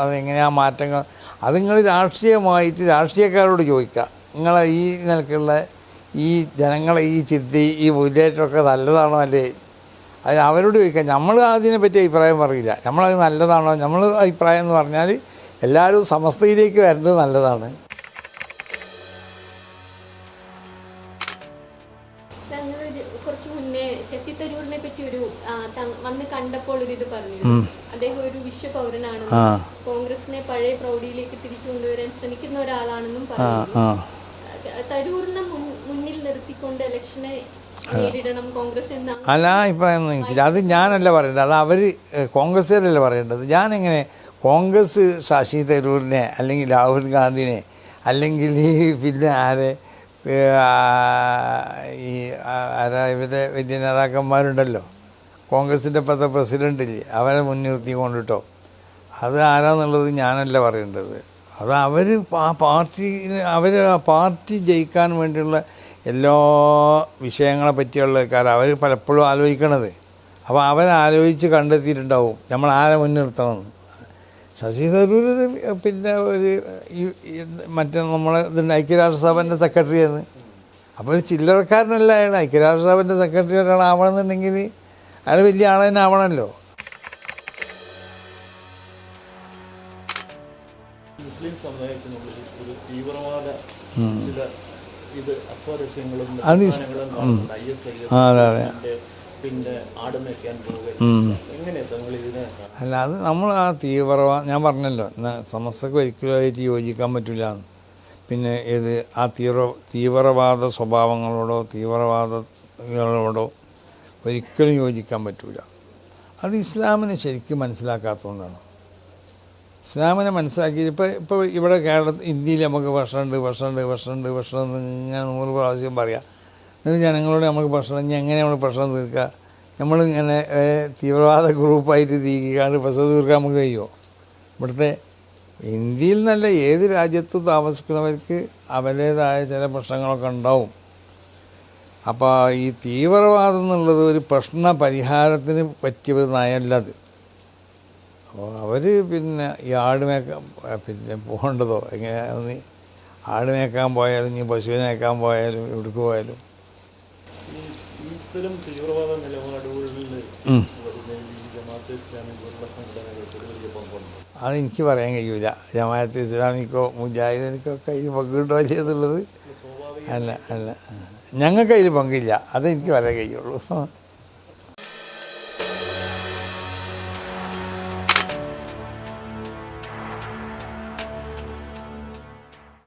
അതെങ്ങനെയാണ് മാറ്റങ്ങൾ, അത് നിങ്ങൾ രാഷ്ട്രീയമായിട്ട് രാഷ്ട്രീയക്കാരോട് ചോദിക്കുക. നിങ്ങളെ ഈ നിലക്കുള്ള ഈ ജനങ്ങളെ ഈ ചിന്തി ഈ മുന്നേറ്റമൊക്കെ നല്ലതാണോ അല്ലേ, അത് അവരോട് ചോദിക്കാം. നമ്മൾ അതിനെപ്പറ്റി അഭിപ്രായം പറയില്ല. നമ്മളത് നല്ലതാണോ, നമ്മൾ അഭിപ്രായം എന്ന് പറഞ്ഞാൽ എല്ലാവരും സമസ്തയിലേക്ക് വരേണ്ടത് നല്ലതാണ്. കുറച്ച് മുന്നേ ശശി തരൂരിനെ പറ്റി ഒരു വന്ന് കണ്ടപ്പോൾ ഒരു ഇത് പറഞ്ഞു, അദ്ദേഹം ഒരു വിശ്വപൗരനാണെന്നും കോൺഗ്രസിനെ പഴയ പ്രൗഢിയിലേക്ക് തിരിച്ചു കൊണ്ടുവരാൻ ശ്രമിക്കുന്ന ഒരാളാണെന്നും പറഞ്ഞു. തരൂരിനെ മുന്നിൽ നിർത്തിക്കൊണ്ട് ഇലക്ഷനെ നേരിടണം കോൺഗ്രസ് എന്ന അല്ല അഭിപ്രായം ഒന്നും എനിക്കില്ല. അത് ഞാനല്ല പറയേണ്ടത്, അത് അവർ കോൺഗ്രസ്സുകാരല്ല പറയേണ്ടത്. ഞാനെങ്ങനെ കോൺഗ്രസ് ശശി തരൂരിനെ അല്ലെങ്കിൽ രാഹുൽ ഗാന്ധിനെ അല്ലെങ്കിൽ പിന്നെ ആരെ ഈ ഇവരെ വലിയ നേതാക്കന്മാരുണ്ടല്ലോ, കോൺഗ്രസിൻ്റെ ഇപ്പോഴത്തെ പ്രസിഡൻ്റില്ലേ, അവരെ മുൻനിർത്തിക്കൊണ്ടിട്ടോ അത് ആരാന്നുള്ളത് ഞാനല്ല പറയേണ്ടത്. അത് അവർ ആ പാർട്ടി ജയിക്കാൻ വേണ്ടിയുള്ള എല്ലാ വിഷയങ്ങളെ പറ്റിയുള്ള കാര്യം അവർ പലപ്പോഴും ആലോചിക്കണത്. അപ്പോൾ അവരാലോചിച്ച് കണ്ടെത്തിയിട്ടുണ്ടാവും നമ്മൾ ആരെ മുൻനിർത്തണമെന്ന്. ശശി തരൂർ പിന്നെ മറ്റേ നമ്മളെ ഇതിൻ്റെ ഐക്യരാഷ്ട്രസഭൻ്റെ സെക്രട്ടറിയാണ്. അപ്പോൾ ഒരു ചില്ലറക്കാരനല്ല അയാൾ. ഐക്യരാഷ്ട്രസഭൻ്റെ സെക്രട്ടറി ഒരാളാവണമെന്നുണ്ടെങ്കിൽ അയാൾ വലിയ ആൾ തന്നെ ആവണമല്ലോ. മുസ്ലിം സമുദായത്തിനുള്ളിൽ ഒരു തീവ്രവാദ ചില ഇത് അസ്വാരസ്യങ്ങളും പിന്നെ ആടുമേക്കാൻ പോകുക, എങ്ങനെ തങ്ങൾ ഇതിനെ? അല്ല അത് നമ്മൾ ആ തീവ്രവാദം ഞാൻ പറഞ്ഞല്ലോ, സമസ്തക്ക് ഒരിക്കലുമായിട്ട് യോജിക്കാൻ പറ്റില്ല. പിന്നെ ഏത് ആ തീവ്രവാദ സ്വഭാവങ്ങളോടോ തീവ്രവാദങ്ങളോടോ ഒരിക്കലും യോജിക്കാൻ പറ്റില്ല. അത് ഇസ്ലാമിനെ ശരിക്കും മനസ്സിലാക്കാത്തതുകൊണ്ടാണ്. ഇസ്ലാമിനെ മനസ്സിലാക്കി ഇപ്പോൾ ഇവിടെ ഇന്ത്യയിൽ നമുക്ക് ഭക്ഷണമുണ്ട് ഇങ്ങനെ 100 പ്രാവശ്യം പറയാം. എന്നിട്ട് ജനങ്ങളോട് നമുക്ക് ഭക്ഷണം ഇനി എങ്ങനെ നമ്മൾ പ്രശ്നം തീർക്കുക? നമ്മളിങ്ങനെ തീവ്രവാദ ഗ്രൂപ്പായിട്ട് തീർക്കാണ്ട് പ്രശ്നം തീർക്കാൻ നമുക്ക് കഴിയുമോ? ഇവിടുത്തെ ഇന്ത്യയിൽ നല്ല ഏത് രാജ്യത്തും താമസിക്കുന്നവർക്ക് അവരുടേതായ ചില പ്രശ്നങ്ങളൊക്കെ ഉണ്ടാവും. അപ്പോൾ ഈ തീവ്രവാദം എന്നുള്ളത് ഒരു പ്രശ്ന പരിഹാരത്തിന് പറ്റിയ നയമല്ലത്. അപ്പോൾ അവർ പിന്നെ ഈ ആടുമേക്കാൻ പിന്നെ പോകേണ്ടതോ എങ്ങനെയാണ്, ആടുമേക്കാൻ പോയാലും ഇനി പശുവിനെ മേക്കാൻ പോയാലും എവിടേക്ക് പോയാലും ഇത്തരം തീവ്രവാദ നിലപാടുകളിൽ ജമാഅത്തെ ഇസ്ലാമി പോലുള്ള സംഘടനകൾക്ക് വലിയ അതെനിക്ക് പറയാൻ കഴിയൂല. ജമാഅത്ത് ഇസ്ലാമിക്കോ മുജാഹിദിനിക്കോ ഒക്കെ അതിൽ പങ്കിട്ടോ ഇല്ലെന്നുള്ളത് അല്ല ഞങ്ങൾക്ക് അതിൽ പങ്കില്ല, അതെനിക്ക് പറയാൻ കഴിയുള്ളൂ.